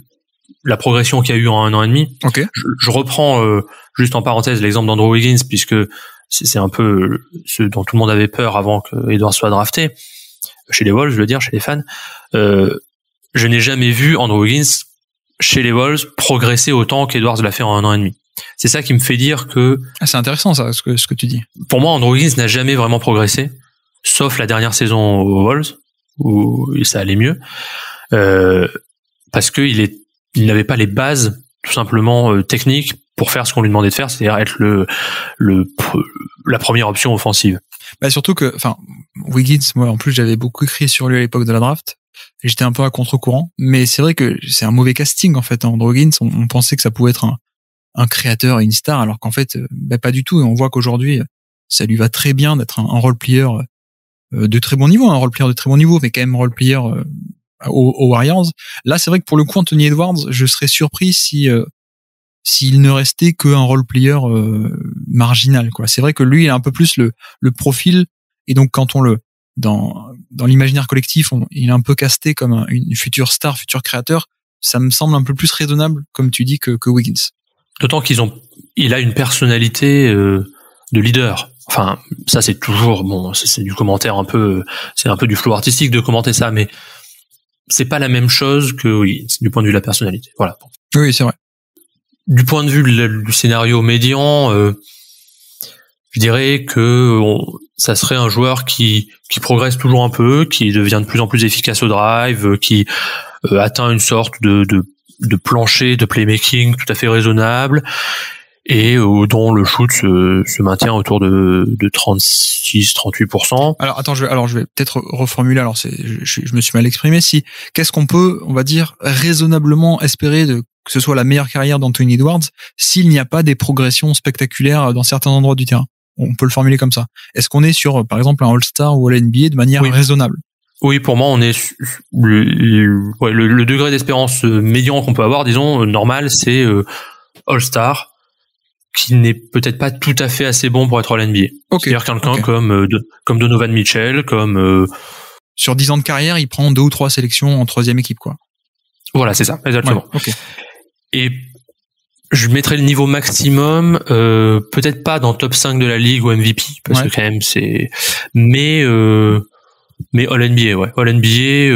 S2: la progression qu'il y a eu en 1 an et demi.
S1: Okay.
S2: Je reprends juste en parenthèse l'exemple d'Andrew Wiggins, puisque c'est un peu ce dont tout le monde avait peur avant que Edwards soit drafté. Chez les Wolves, je veux dire, chez les fans. Je n'ai jamais vu Andrew Wiggins chez les Wolves progresser autant qu'Edwards l'a fait en 1 an et demi. C'est ça qui me fait dire que...
S1: Ah, c'est intéressant ça, ce que tu dis.
S2: Pour moi, Andrew Wiggins n'a jamais vraiment progressé, sauf la dernière saison aux Wolves, où ça allait mieux, parce qu'il n'avait pas les bases, tout simplement, techniques pour faire ce qu'on lui demandait de faire, c'est-à-dire être la première option offensive.
S1: Bah surtout que, enfin, Wiggins, moi en plus j'avais beaucoup écrit sur lui à l'époque de la draft, et j'étais un peu à contre-courant, mais c'est vrai que c'est un mauvais casting en fait. Andrew Wiggins, on pensait que ça pouvait être un créateur et une star, alors qu'en fait, pas du tout. Et on voit qu'aujourd'hui, ça lui va très bien d'être un role-player de très bon niveau, un role-player de très bon niveau, mais quand même role-player aux Warriors. Là, c'est vrai que pour le coup, Anthony Edwards, je serais surpris s'il ne restait qu'un role-player marginal, quoi. C'est vrai que lui, il a un peu plus le profil, et donc quand on dans l'imaginaire collectif, il est un peu casté comme une future star, futur créateur. Ça me semble un peu plus raisonnable, comme tu dis, que Wiggins.
S2: D'autant il a une personnalité de leader. Enfin, ça c'est toujours bon, c'est du commentaire c'est un peu du flou artistique de commenter ça, mais c'est pas la même chose que du point de vue de la personnalité. Voilà.
S1: Oui, c'est vrai.
S2: Du point de vue du scénario médian, je dirais que ça serait un joueur qui progresse toujours un peu, qui devient de plus en plus efficace au drive, qui atteint une sorte de plancher de playmaking tout à fait raisonnable, et dont le shoot se maintient autour de 36-38%.
S1: Alors attends, je vais peut-être reformuler. Alors je me suis mal exprimé. Qu'est-ce qu'on peut, on va dire, raisonnablement espérer que ce soit la meilleure carrière d'Anthony Edwards s'il n'y a pas des progressions spectaculaires dans certains endroits du terrain? On peut le formuler comme ça. Est-ce qu'on est sur, par exemple, un All-Star ou All-NBA de manière raisonnable?
S2: Oui, pour moi, on est le degré d'espérance médian qu'on peut avoir, disons, normal, c'est All-Star, qui n'est peut-être pas tout à fait assez bon pour être All-NBA. Okay. C'est-à-dire quelqu'un comme Donovan Mitchell, comme...
S1: Sur 10 ans de carrière, il prend 2 ou 3 sélections en 3e équipe, quoi.
S2: Voilà, c'est ça, exactement.
S1: Ouais, okay.
S2: Et je mettrais le niveau maximum, peut-être pas dans le top 5 de la ligue ou MVP, parce que quand même c'est... Mais All-NBA, ouais. All-NBA,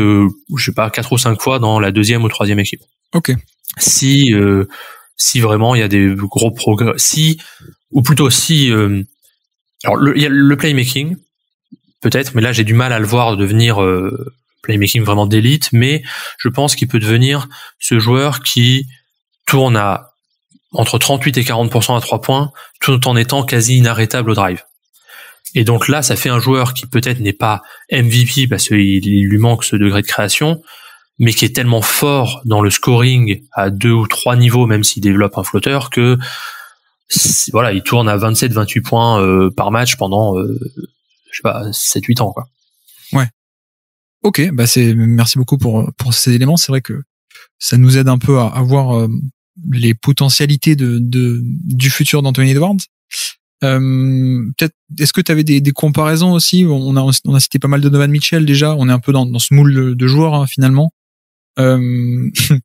S2: je sais pas, 4 ou 5 fois dans la 2e ou 3e équipe.
S1: Ok.
S2: Si vraiment il y a des gros progrès, alors il y a le playmaking, peut-être, mais là j'ai du mal à le voir devenir playmaking vraiment d'élite, mais je pense qu'il peut devenir ce joueur qui tourne à entre 38 et 40% à 3 points, tout en étant quasi inarrêtable au drive. Et donc là, ça fait un joueur qui peut-être n'est pas MVP parce qu'il lui manque ce degré de création, mais qui est tellement fort dans le scoring à 2 ou 3 niveaux, même s'il développe un flotteur, que voilà, il tourne à 27-28 points par match pendant, je sais pas, 7-8 ans, quoi.
S1: Ouais. Ok, bah merci beaucoup pour ces éléments. C'est vrai que ça nous aide un peu à voir les potentialités du futur d'Anthony Edwards. Peut-être, est-ce que tu avais des comparaisons aussi? On a cité pas mal de Donovan Mitchell déjà. On est un peu dans ce moule de joueurs, hein, finalement.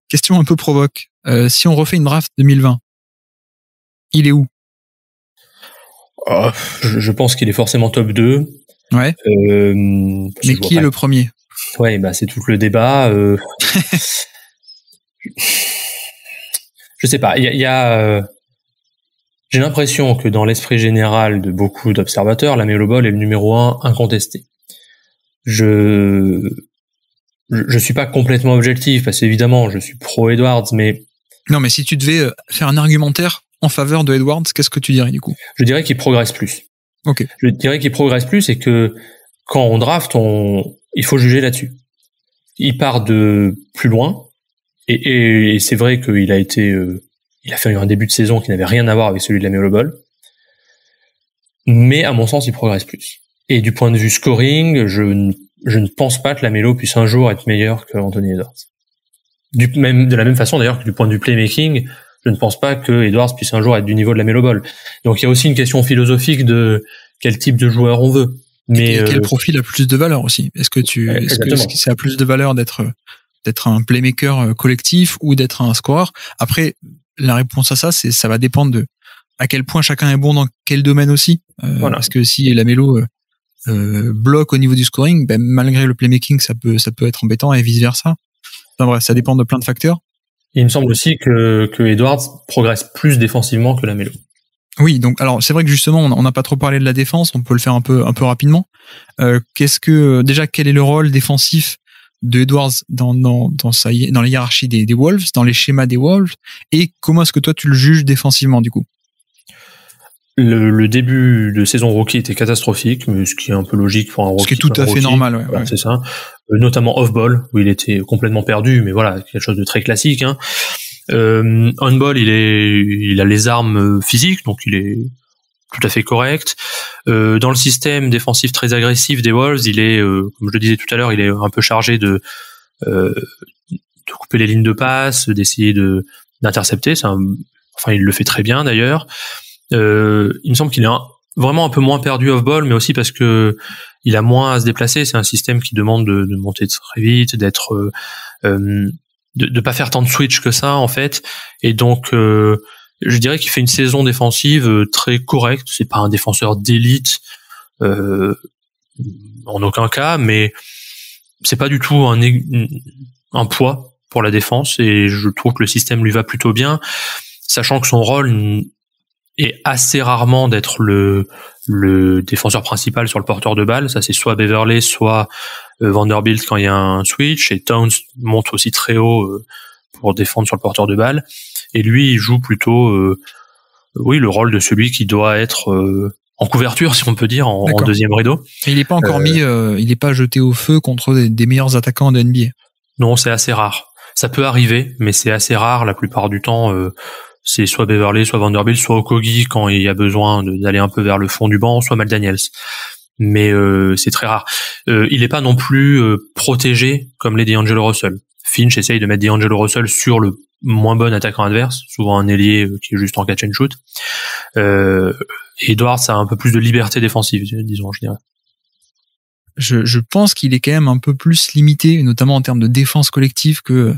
S1: Question un peu provoque. Si on refait une draft 2020, il est où?
S2: Je pense qu'il est forcément top 2.
S1: Ouais. Mais qui est le premier?
S2: Ouais, bah c'est tout le débat. Je sais pas. Il y a j'ai l'impression que dans l'esprit général de beaucoup d'observateurs, LaMelo Ball est le numéro 1 incontesté. Je suis pas complètement objectif parce qu'évidemment je suis pro Edwards, mais
S1: non, mais si tu devais faire un argumentaire en faveur de Edwards, qu'est-ce que tu dirais du coup?
S2: Je dirais qu'il progresse plus.
S1: Ok.
S2: Je dirais qu'il progresse plus et que quand on draft, il faut juger là-dessus. Il part de plus loin et c'est vrai qu'il il a fait un début de saison qui n'avait rien à voir avec celui de LaMelo Ball, mais à mon sens, il progresse plus. Et du point de vue scoring, je ne pense pas que LaMelo puisse un jour être meilleur que Anthony Edwards. De la même façon d'ailleurs que du point de vue playmaking, je ne pense pas que Edwards puisse un jour être du niveau de LaMelo Ball. Donc il y a aussi une question philosophique de quel type de joueur on veut. Mais
S1: et quel profil a plus de valeur aussi? Est-ce que ça a plus de valeur d'être un playmaker collectif ou d'être un scoreur? Après, la réponse à ça va dépendre de à quel point chacun est bon dans quel domaine aussi. Voilà. Parce que si LaMelo bloque au niveau du scoring, ben, malgré le playmaking, ça peut être embêtant et vice versa. Enfin bref, ça dépend de plein de facteurs.
S2: Il me semble aussi que Edwards progresse plus défensivement que LaMelo.
S1: Oui, donc alors c'est vrai que justement on n'a pas trop parlé de la défense, on peut le faire un peu rapidement. Déjà quel est le rôle défensif de Edwards dans la hiérarchie des Wolves, dans les schémas des Wolves, et comment est-ce que toi tu le juges défensivement du coup?
S2: Le début de saison rookie était catastrophique, mais ce qui est un peu logique pour un rookie.
S1: Ce qui est tout à fait normal, ouais.
S2: Voilà, c'est ça. Notamment off-ball, où il était complètement perdu, mais voilà, quelque chose de très classique, hein. On-ball, il a les armes physiques, donc il est tout à fait correct. Dans le système défensif très agressif des Wolves, il est, comme je le disais tout à l'heure, il est un peu chargé de couper les lignes de passe, d'essayer d'intercepter. Il le fait très bien d'ailleurs. Il me semble qu'il est vraiment un peu moins perdu off-ball, mais aussi parce que il a moins à se déplacer. C'est un système qui demande de monter très vite, d'être de pas faire tant de switch que ça en fait, et donc je dirais qu'il fait une saison défensive très correcte. C'est pas un défenseur d'élite en aucun cas, mais c'est pas du tout un poids pour la défense, et je trouve que le système lui va plutôt bien, sachant que son rôle est assez rarement d'être le défenseur principal sur le porteur de balle. Ça c'est soit Beverley, soit Vanderbilt quand il y a un switch, et Towns monte aussi très haut pour défendre sur le porteur de balle, et lui il joue plutôt le rôle de celui qui doit être en couverture, si on peut dire, en deuxième rideau.
S1: Et il n'est pas encore il n'est pas jeté au feu contre des meilleurs attaquants de NBA.
S2: Non, c'est assez rare. Ça peut arriver, mais c'est assez rare. La plupart du temps, c'est soit Beverley, soit Vanderbilt, soit Okogie quand il y a besoin d'aller un peu vers le fond du banc, soit McDaniels. Mais c'est très rare. Il n'est pas non plus protégé comme l'est D'Angelo Russell. Finch essaye de mettre D'Angelo Russell sur le moins bon attaquant adverse, souvent un ailier qui est juste en catch and shoot. Edwards a un peu plus de liberté défensive, disons, je dirais.
S1: Je pense qu'il est quand même un peu plus limité, notamment en termes de défense collective, que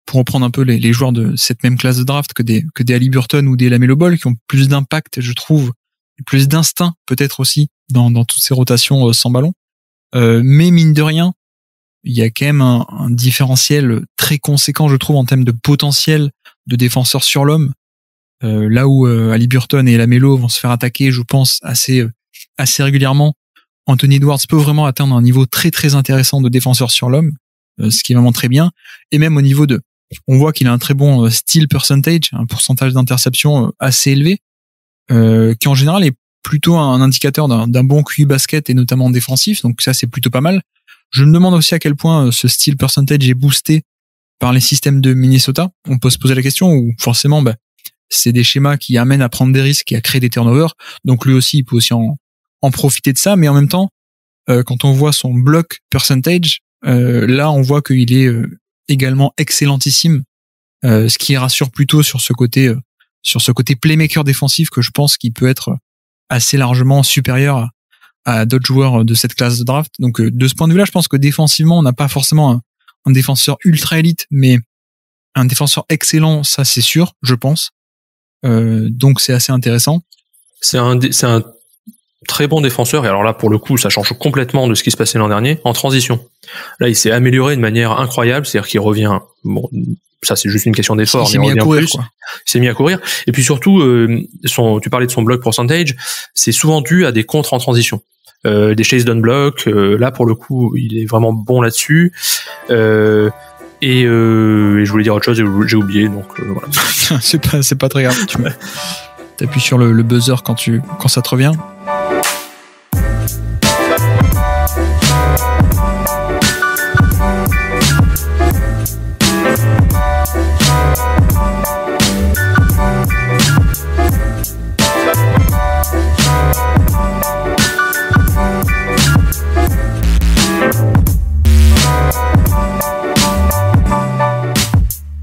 S1: pour reprendre un peu les joueurs de cette même classe de draft, que des Haliburton ou des LaMelo Ball, qui ont plus d'impact, je trouve, et plus d'instinct peut-être aussi dans toutes ces rotations sans ballon. Mais mine de rien, il y a quand même un différentiel très conséquent, je trouve, en termes de potentiel de défenseur sur l'homme. Là où Haliburton et LaMelo vont se faire attaquer, je pense, assez régulièrement. Anthony Edwards peut vraiment atteindre un niveau très très intéressant de défenseur sur l'homme, ce qui est vraiment très bien. Et même au niveau on voit qu'il a un très bon steal percentage, un pourcentage d'interception assez élevé, qui en général est plutôt un indicateur d'un bon QI basket et notamment défensif. Donc ça, c'est plutôt pas mal. Je me demande aussi à quel point ce steal percentage est boosté par les systèmes de Minnesota. On peut se poser la question où forcément, c'est des schémas qui amènent à prendre des risques et à créer des turnovers. Donc lui aussi, il peut aussi en profiter de ça. Mais en même temps, quand on voit son block percentage, là, on voit qu'il est également excellentissime, ce qui rassure plutôt sur ce côté playmaker défensif que je pense qu'il peut être assez largement supérieur à d'autres joueurs de cette classe de draft. Donc de ce point de vue-là, je pense que défensivement, on n'a pas forcément un défenseur ultra élite, mais un défenseur excellent, ça c'est sûr, je pense. Donc c'est assez intéressant.
S2: C'est un très bon défenseur, et alors là pour le coup ça change complètement de ce qui se passait l'an dernier en transition. Là il s'est amélioré de manière incroyable, c'est-à-dire qu'il revient, bon ça c'est juste une question d'effort,
S1: il s'est mis à courir, quoi.
S2: Il s'est mis à courir, et puis surtout tu parlais de son block percentage, c'est souvent dû à des contres en transition, des chase down block, là pour le coup il est vraiment bon là-dessus, et je voulais dire autre chose et j'ai oublié, donc voilà.
S1: c'est pas très grave, t'appuies sur le buzzer quand ça te revient.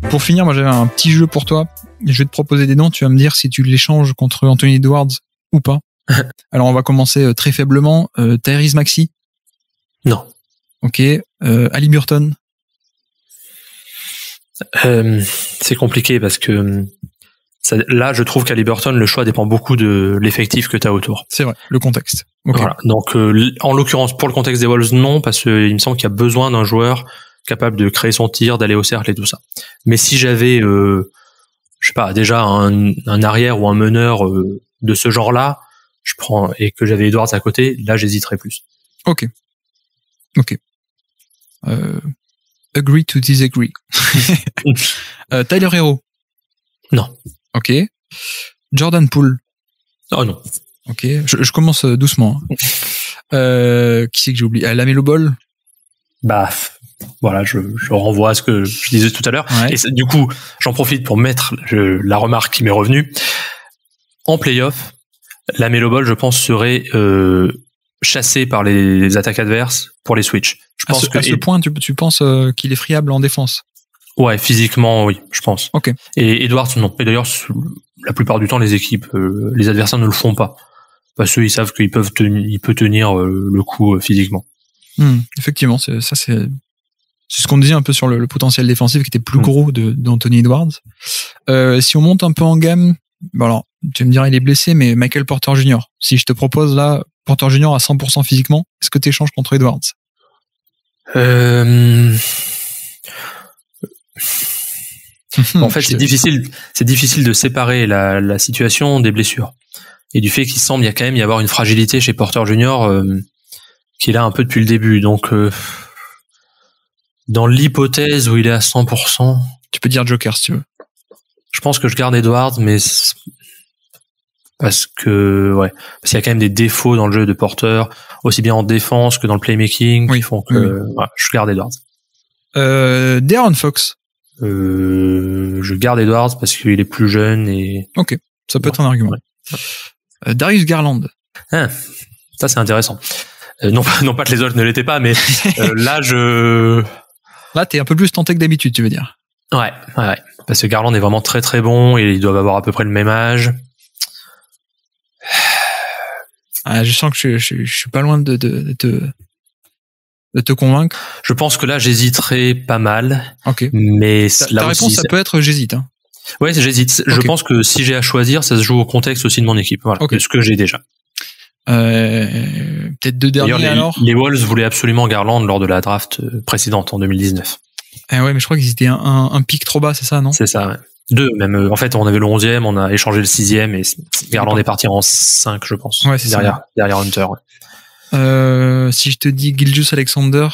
S1: Pour finir, moi j'avais un petit jeu pour toi. Je vais te proposer des noms, tu vas me dire si tu l'échanges contre Anthony Edwards ou pas. Alors on va commencer très faiblement. Tyrese Maxey.
S2: Non.
S1: Ok. Ali Burton.
S2: C'est compliqué parce que là je trouve qu'Ali Burton, le choix dépend beaucoup de l'effectif que tu as autour.
S1: C'est vrai, le contexte. Okay.
S2: Voilà. Donc en l'occurrence pour le contexte des Wolves, non, parce qu'il me semble qu'il y a besoin d'un joueur capable de créer son tir, d'aller au cercle et tout ça. Mais si j'avais, je sais pas, déjà un arrière ou un meneur de ce genre-là, je prends, et que j'avais Edwards à côté, là j'hésiterais plus.
S1: Ok. Agree to disagree. Tyler Hero.
S2: Non.
S1: Ok. Jordan Poole.
S2: Oh non.
S1: Ok. Je commence doucement. Qui c'est que j'ai oublié? LaMelo Ball.
S2: Voilà, je renvoie à ce que je disais tout à l'heure. Ouais. Et du coup, j'en profite pour mettre la remarque qui m'est revenue. En play-off, LaMelo Ball, je pense, serait chassé par les attaques adverses pour les switches. Je pense
S1: à ce point, tu penses qu'il est friable en défense?
S2: Ouais, physiquement, oui, je pense.
S1: Ok.
S2: Et Edwards, non. Et d'ailleurs, la plupart du temps, les équipes, les adversaires ne le font pas. Parce qu'ils savent qu'il peut tenir le coup physiquement.
S1: Effectivement, c'est ce qu'on disait un peu sur le potentiel défensif qui était plus gros d'Anthony Edwards. Si on monte un peu en gamme, alors tu vas me dire il est blessé, mais Michael Porter Jr. Si je te propose là Porter Jr. à 100% physiquement, est-ce que tu échanges contre Edwards?
S2: En fait, c'est difficile de séparer la situation des blessures et du fait qu'il semble quand même y avoir une fragilité chez Porter Jr. Qui est là un peu depuis le début. Donc dans l'hypothèse où il est à 100%,
S1: tu peux dire Joker si tu veux.
S2: Je pense que je garde Edwards, mais parce qu'il y a quand même des défauts dans le jeu de Porter, aussi bien en défense que dans le playmaking, qui font que je garde Edwards.
S1: De'Aaron Fox.
S2: Je garde Edwards parce qu'il est plus jeune et.
S1: Ok, ça peut être un argument. Ouais. Darius Garland.
S2: Ça c'est intéressant. Non pas que les autres ne l'étaient pas, mais là
S1: Là, t'es un peu plus tenté que d'habitude, tu veux dire.
S2: Ouais. Parce que Garland est vraiment très très bon et ils doivent avoir à peu près le même âge.
S1: Je sens que je suis pas loin de te convaincre.
S2: Je pense que là, j'hésiterai pas mal.
S1: Ok.
S2: Mais
S1: ta réponse, ça peut être j'hésite. Hein.
S2: Ouais, j'hésite. Okay. Je pense que si j'ai à choisir, ça se joue au contexte aussi de mon équipe. Voilà. Okay. Ce que j'ai déjà.
S1: Peut-être deux derniers alors.
S2: Les Wolves voulaient absolument Garland lors de la draft précédente en 2019.
S1: Ouais, mais je crois qu'ils étaient un pic trop bas, c'est ça, non?
S2: C'est ça, ouais. 2 même. En fait, on avait le 11e, on a échangé le 6e et Garland est parti en 5, je pense.
S1: Ouais, c'est
S2: derrière Hunter. Ouais.
S1: Si je te dis Gilgeous-Alexander.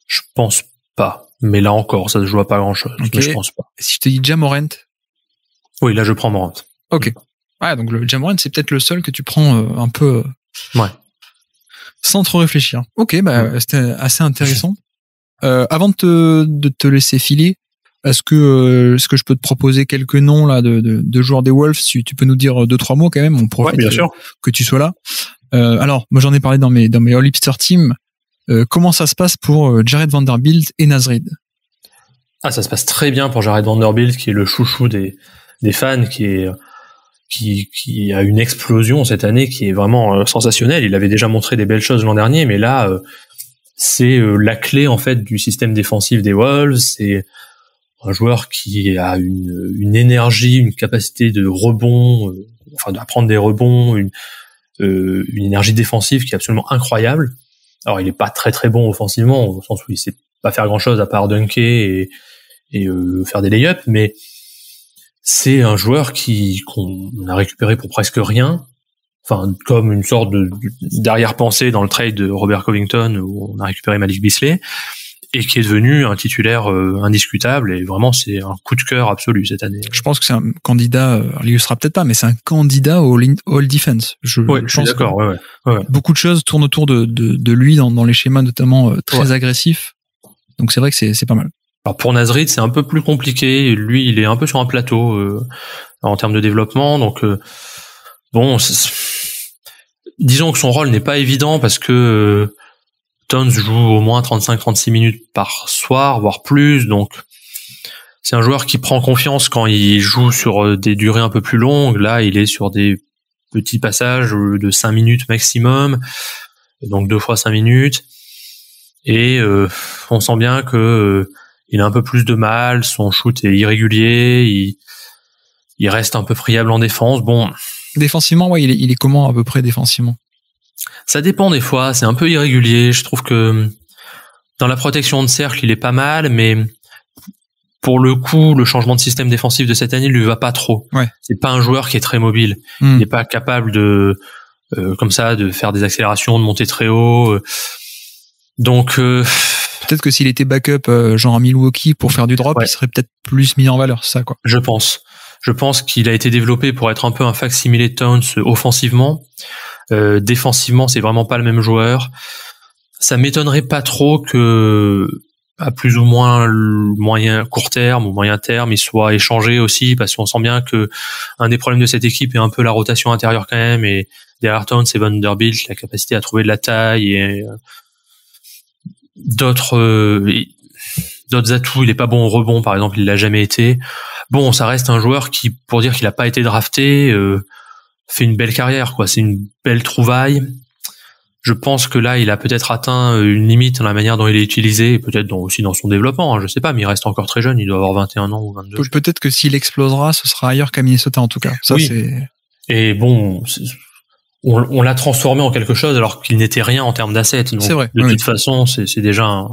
S2: Je pense pas. Mais là encore, ça se joue à pas grand-chose.
S1: Okay.
S2: Mais je pense pas.
S1: Si je te dis Ja Morant.
S2: Oui, là je prends Morant.
S1: Ok. Ouais, donc le Ja Morant, c'est peut-être le seul que tu prends un peu.
S2: Ouais.
S1: Sans trop réfléchir. Ok, bah c'était assez intéressant. Avant de te laisser filer, est-ce que je peux te proposer quelques noms là de joueurs des Wolves? Tu peux nous dire 2-3 mots quand même. On profite
S2: bien sûr.
S1: Que tu sois là. Alors, moi j'en ai parlé dans mes All Hipster Team. Comment ça se passe pour Jared Vanderbilt et Naz Reid?
S2: Ah, ça se passe très bien pour Jared Vanderbilt, qui est le chouchou des fans, qui a une explosion cette année, qui est vraiment sensationnelle. Il avait déjà montré des belles choses l'an dernier, mais là, c'est la clé en fait du système défensif des Wolves. C'est un joueur qui a une énergie, une capacité de rebond, à prendre des rebonds, une énergie défensive qui est absolument incroyable. Alors, il est pas très très bon offensivement, au sens où il sait pas faire grand chose à part dunker et faire des lay-ups, mais c'est un joueur qu'on a récupéré pour presque rien. Enfin, comme une sorte d'arrière-pensée dans le trade de Robert Covington où on a récupéré Malik Beasley, et qui est devenu un titulaire indiscutable, et vraiment c'est un coup de cœur absolu cette année.
S1: Je pense que c'est un candidat, il ne sera peut-être pas, mais c'est un candidat au All Defense. Je
S2: suis d'accord, ouais.
S1: Beaucoup de choses tournent autour de lui dans les schémas notamment très agressifs. Donc c'est vrai que c'est pas mal.
S2: Alors pour Naz Reid, c'est un peu plus compliqué. Lui, il est un peu sur un plateau en termes de développement, donc disons que son rôle n'est pas évident parce que Towns joue au moins 35-36 minutes par soir, voire plus, donc c'est un joueur qui prend confiance quand il joue sur des durées un peu plus longues. Là, il est sur des petits passages de 5 minutes maximum, donc 2 fois 5 minutes, et on sent bien que il a un peu plus de mal, son shoot est irrégulier, il reste un peu friable en défense. Bon,
S1: défensivement, ouais, il est comment à peu près défensivement?
S2: Ça dépend des fois, c'est un peu irrégulier. Je trouve que dans la protection de cercle, il est pas mal, mais pour le coup, le changement de système défensif de cette année lui va pas trop.
S1: Ouais.
S2: C'est pas un joueur qui est très mobile. Il n'est pas capable de comme ça de faire des accélérations, de monter très haut. Donc
S1: peut-être que s'il était backup genre à Milwaukee pour faire du drop, il serait peut-être plus mis en valeur, ça quoi.
S2: Je pense qu'il a été développé pour être un peu un facsimilé de Towns offensivement. Défensivement, c'est vraiment pas le même joueur. Ça m'étonnerait pas trop que à plus ou moins court terme ou moyen terme, il soit échangé aussi, parce qu'on sent bien que un des problèmes de cette équipe est un peu la rotation intérieure quand même, et derrière Towns et Vanderbilt, la capacité à trouver de la taille et d'autres atouts. Il est pas bon au rebond, par exemple, il l'a jamais été. Bon, ça reste un joueur qui, pour dire qu'il a pas été drafté, fait une belle carrière, quoi. C'est une belle trouvaille. Je pense que là, il a peut-être atteint une limite dans la manière dont il est utilisé, et peut-être aussi dans son développement, hein, je sais pas, mais il reste encore très jeune, il doit avoir 21 ans ou 22.
S1: Peut-être que s'il explosera, ce sera ailleurs qu'à Minnesota, en tout cas. Ça,
S2: oui.
S1: C'est...
S2: Et bon, on l'a transformé en quelque chose alors qu'il n'était rien en termes d'assets. Donc,
S1: c'est vrai.
S2: De toute façon, c'est déjà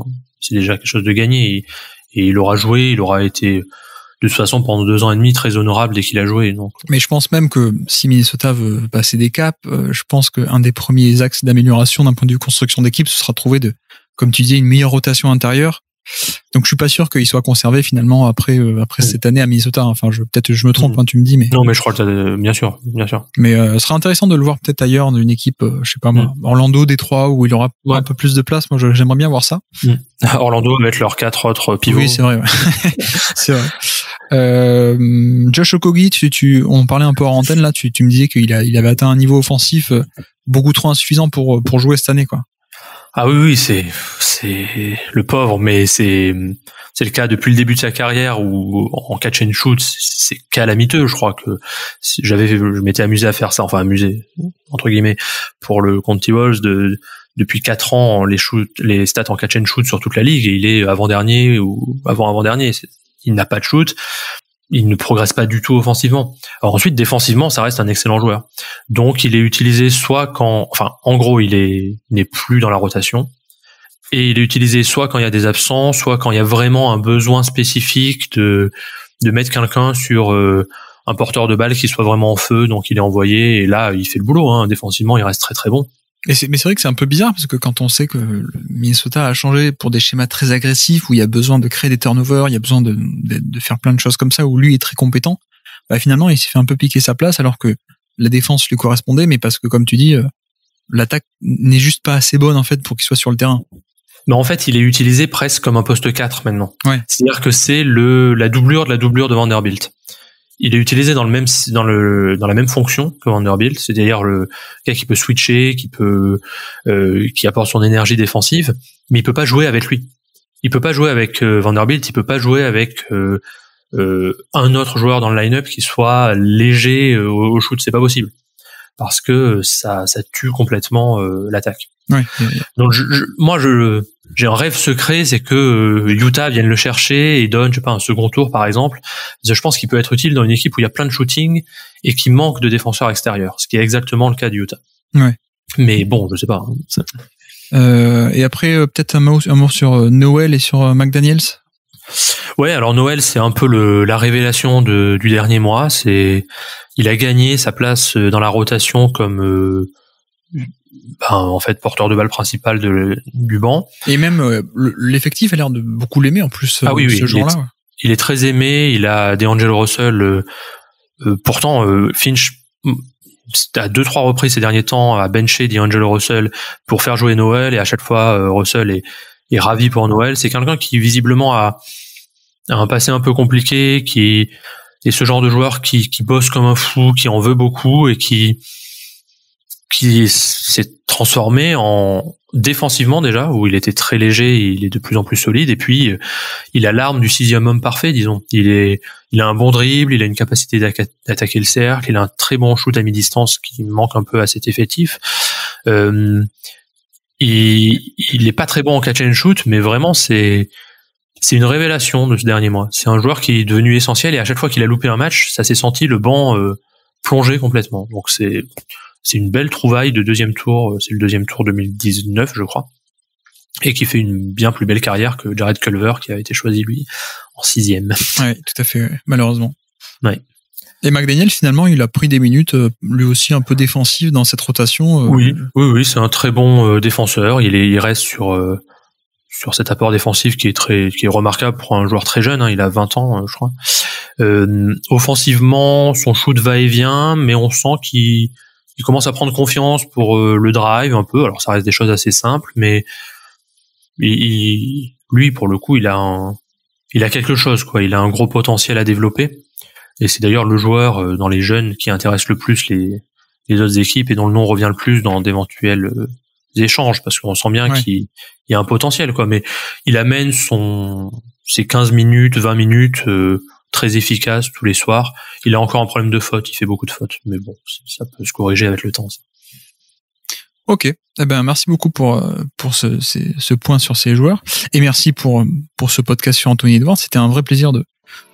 S2: quelque chose de gagné, et il aura joué, il aura été de toute façon pendant 2 ans et demi très honorable dès qu'il a joué. Donc.
S1: Mais je pense même que si Minnesota veut passer des caps, je pense qu'un des premiers axes d'amélioration d'un point de vue construction d'équipe, ce sera de trouver comme tu disais, une meilleure rotation intérieure. Donc je suis pas sûr qu'il soit conservé finalement après cette année à Minnesota. Enfin, peut-être je me trompe, tu me dis, mais
S2: non, mais je crois que bien sûr.
S1: Mais ce sera intéressant de le voir peut-être ailleurs dans une équipe, je sais pas moi, Orlando, Détroit, où il aura un peu plus de place. Moi, j'aimerais bien voir ça.
S2: Orlando avec leurs 4 autres pivots.
S1: Oui, c'est vrai. Ouais. C'est vrai. Josh Okogie, on parlait un peu hors antenne là. Tu me disais qu'il avait atteint un niveau offensif beaucoup trop insuffisant pour jouer cette année, quoi.
S2: Ah oui, c'est le pauvre, mais c'est le cas depuis le début de sa carrière, où en catch and shoot, c'est calamiteux. Je crois que je m'étais amusé à faire ça, enfin amusé entre guillemets, pour le compte T-Wolves depuis 4 ans, les stats en catch and shoot sur toute la ligue, et il est avant-dernier ou avant-avant-dernier. Il n'a pas de shoot. Il ne progresse pas du tout offensivement. Alors ensuite, défensivement, ça reste un excellent joueur. Donc, il est utilisé en gros, il n'est plus dans la rotation. Et il est utilisé soit quand il y a des absences, soit quand il y a vraiment un besoin spécifique de mettre quelqu'un sur un porteur de balle qui soit vraiment en feu. Donc, il est envoyé, et là, il fait le boulot, hein. Défensivement, il reste très très bon.
S1: Mais c'est vrai que c'est un peu bizarre parce que quand on sait que le Minnesota a changé pour des schémas très agressifs où il y a besoin de créer des turnovers, il y a besoin de faire plein de choses comme ça où lui est très compétent, bah finalement il s'est fait un peu piquer sa place alors que la défense lui correspondait, mais parce que comme tu dis, l'attaque n'est juste pas assez bonne en fait pour qu'il soit sur le terrain.
S2: Mais en fait, il est utilisé presque comme un poste 4 maintenant.
S1: Ouais.
S2: C'est-à-dire que c'est la doublure de la doublure de Vanderbilt. Il est utilisé dans la même fonction que Vanderbilt, c'est-à-dire le gars qui peut switcher, qui apporte son énergie défensive, mais il peut pas jouer avec lui. Il peut pas jouer avec Vanderbilt, il peut pas jouer avec un autre joueur dans le line-up qui soit léger au shoot, c'est pas possible. Parce que ça tue complètement l'attaque.
S1: Ouais.
S2: Donc moi j'ai un rêve secret, c'est que Utah vienne le chercher et donne, je sais pas, un second tour par exemple. Je pense qu'il peut être utile dans une équipe où il y a plein de shooting et qui manque de défenseurs extérieurs, ce qui est exactement le cas de Utah.
S1: Ouais.
S2: Mais bon, je sais pas.
S1: Et après peut-être un mot sur Noel et sur McDaniels.
S2: Ouais, alors Noel, c'est un peu la révélation du dernier mois. Il a gagné sa place dans la rotation comme en fait porteur de balle principal du banc. Et
S1: même l'effectif a l'air de beaucoup l'aimer en plus. Ce jour-là.
S2: Il est très aimé. Il a D'Angelo Russell. Pourtant, Finch à 2-3 reprises ces derniers temps a benché D'Angelo Russell pour faire jouer Noel, et à chaque fois Russell est ravi pour Noel. C'est quelqu'un qui visiblement a un passé un peu compliqué, qui est ce genre de joueur qui bosse comme un fou, qui en veut beaucoup et qui s'est transformé en défensivement déjà, où il était très léger, il est de plus en plus solide, et puis il a l'arme du 6e homme parfait, disons. Il a un bon dribble, il a une capacité d'attaquer le cercle, il a un très bon shoot à mi-distance qui manque un peu à cet effectif. Il est pas très bon en catch and shoot, mais vraiment c'est une révélation de ce dernier mois. C'est un joueur qui est devenu essentiel, et à chaque fois qu'il a loupé un match, ça s'est senti le banc plongé complètement. Donc c'est une belle trouvaille de deuxième tour. C'est le deuxième tour 2019, je crois, et qui fait une bien plus belle carrière que Jared Culver, qui a été choisi lui en 6e.
S1: Ouais, tout à fait. Ouais. Malheureusement.
S2: Ouais.
S1: Et McDaniel, finalement, il a pris des minutes, lui aussi un peu défensives dans cette rotation.
S2: Oui, c'est un très bon défenseur. Il reste sur cet apport défensif qui est remarquable pour un joueur très jeune, hein. Il a 20 ans, je crois. Offensivement, son shoot va et vient, mais on sent qu'il commence à prendre confiance pour le drive un peu. Alors ça reste des choses assez simples, mais lui, pour le coup, il a quelque chose, quoi. Il a un gros potentiel à développer. Et c'est d'ailleurs le joueur dans les jeunes qui intéresse le plus les autres équipes et dont le nom revient le plus dans d'éventuels échanges, parce qu'on sent bien qu'il y a un potentiel, quoi. Mais il amène ses 15 minutes, 20 minutes très efficaces tous les soirs. Il a encore un problème de faute, il fait beaucoup de fautes, mais bon, ça peut se corriger avec le temps, ça.
S1: Ok, eh ben merci beaucoup pour ce point sur ces joueurs, et merci pour ce podcast sur Anthony Edwards. C'était un vrai plaisir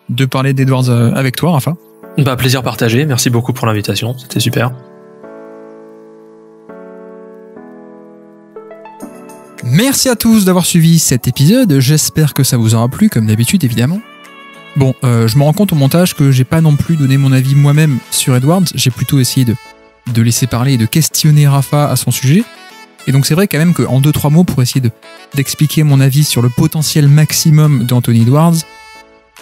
S1: de parler d'Edwards avec toi, Rafa.
S2: Plaisir partagé, merci beaucoup pour l'invitation, c'était super.
S1: Merci à tous d'avoir suivi cet épisode, j'espère que ça vous aura plu, comme d'habitude évidemment. Bon, je me rends compte au montage que j'ai pas non plus donné mon avis moi-même sur Edwards, j'ai plutôt essayé de laisser parler et de questionner Rafa à son sujet. Et donc c'est vrai quand même qu'en 2-3 mots, pour essayer d'expliquer mon avis sur le potentiel maximum d'Anthony Edwards,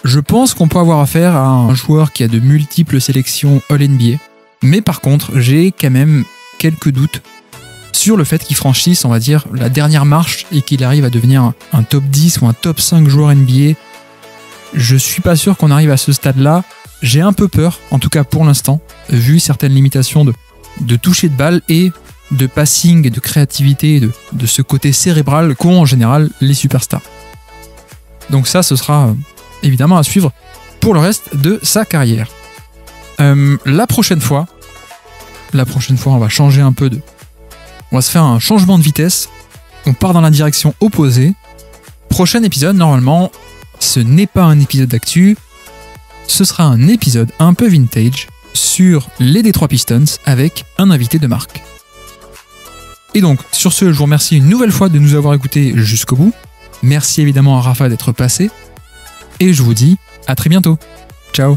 S1: je pense qu'on peut avoir affaire à un joueur qui a de multiples sélections All-NBA, mais par contre, j'ai quand même quelques doutes sur le fait qu'il franchisse, on va dire, la dernière marche et qu'il arrive à devenir un top 10 ou un top 5 joueur NBA. Je suis pas sûr qu'on arrive à ce stade-là. J'ai un peu peur, en tout cas pour l'instant, vu certaines limitations de toucher de balle et de passing et de créativité, de ce côté cérébral qu'ont en général les superstars. Donc ça, ce sera évidemment à suivre pour le reste de sa carrière. La prochaine fois, on va changer un peu on va se faire un changement de vitesse. On part dans la direction opposée. Prochain épisode, normalement, ce n'est pas un épisode d'actu. Ce sera un épisode un peu vintage sur les Detroit Pistons avec un invité de marque. Et donc, sur ce, je vous remercie une nouvelle fois de nous avoir écoutés jusqu'au bout. Merci évidemment à Rafa d'être passé. Et je vous dis à très bientôt. Ciao.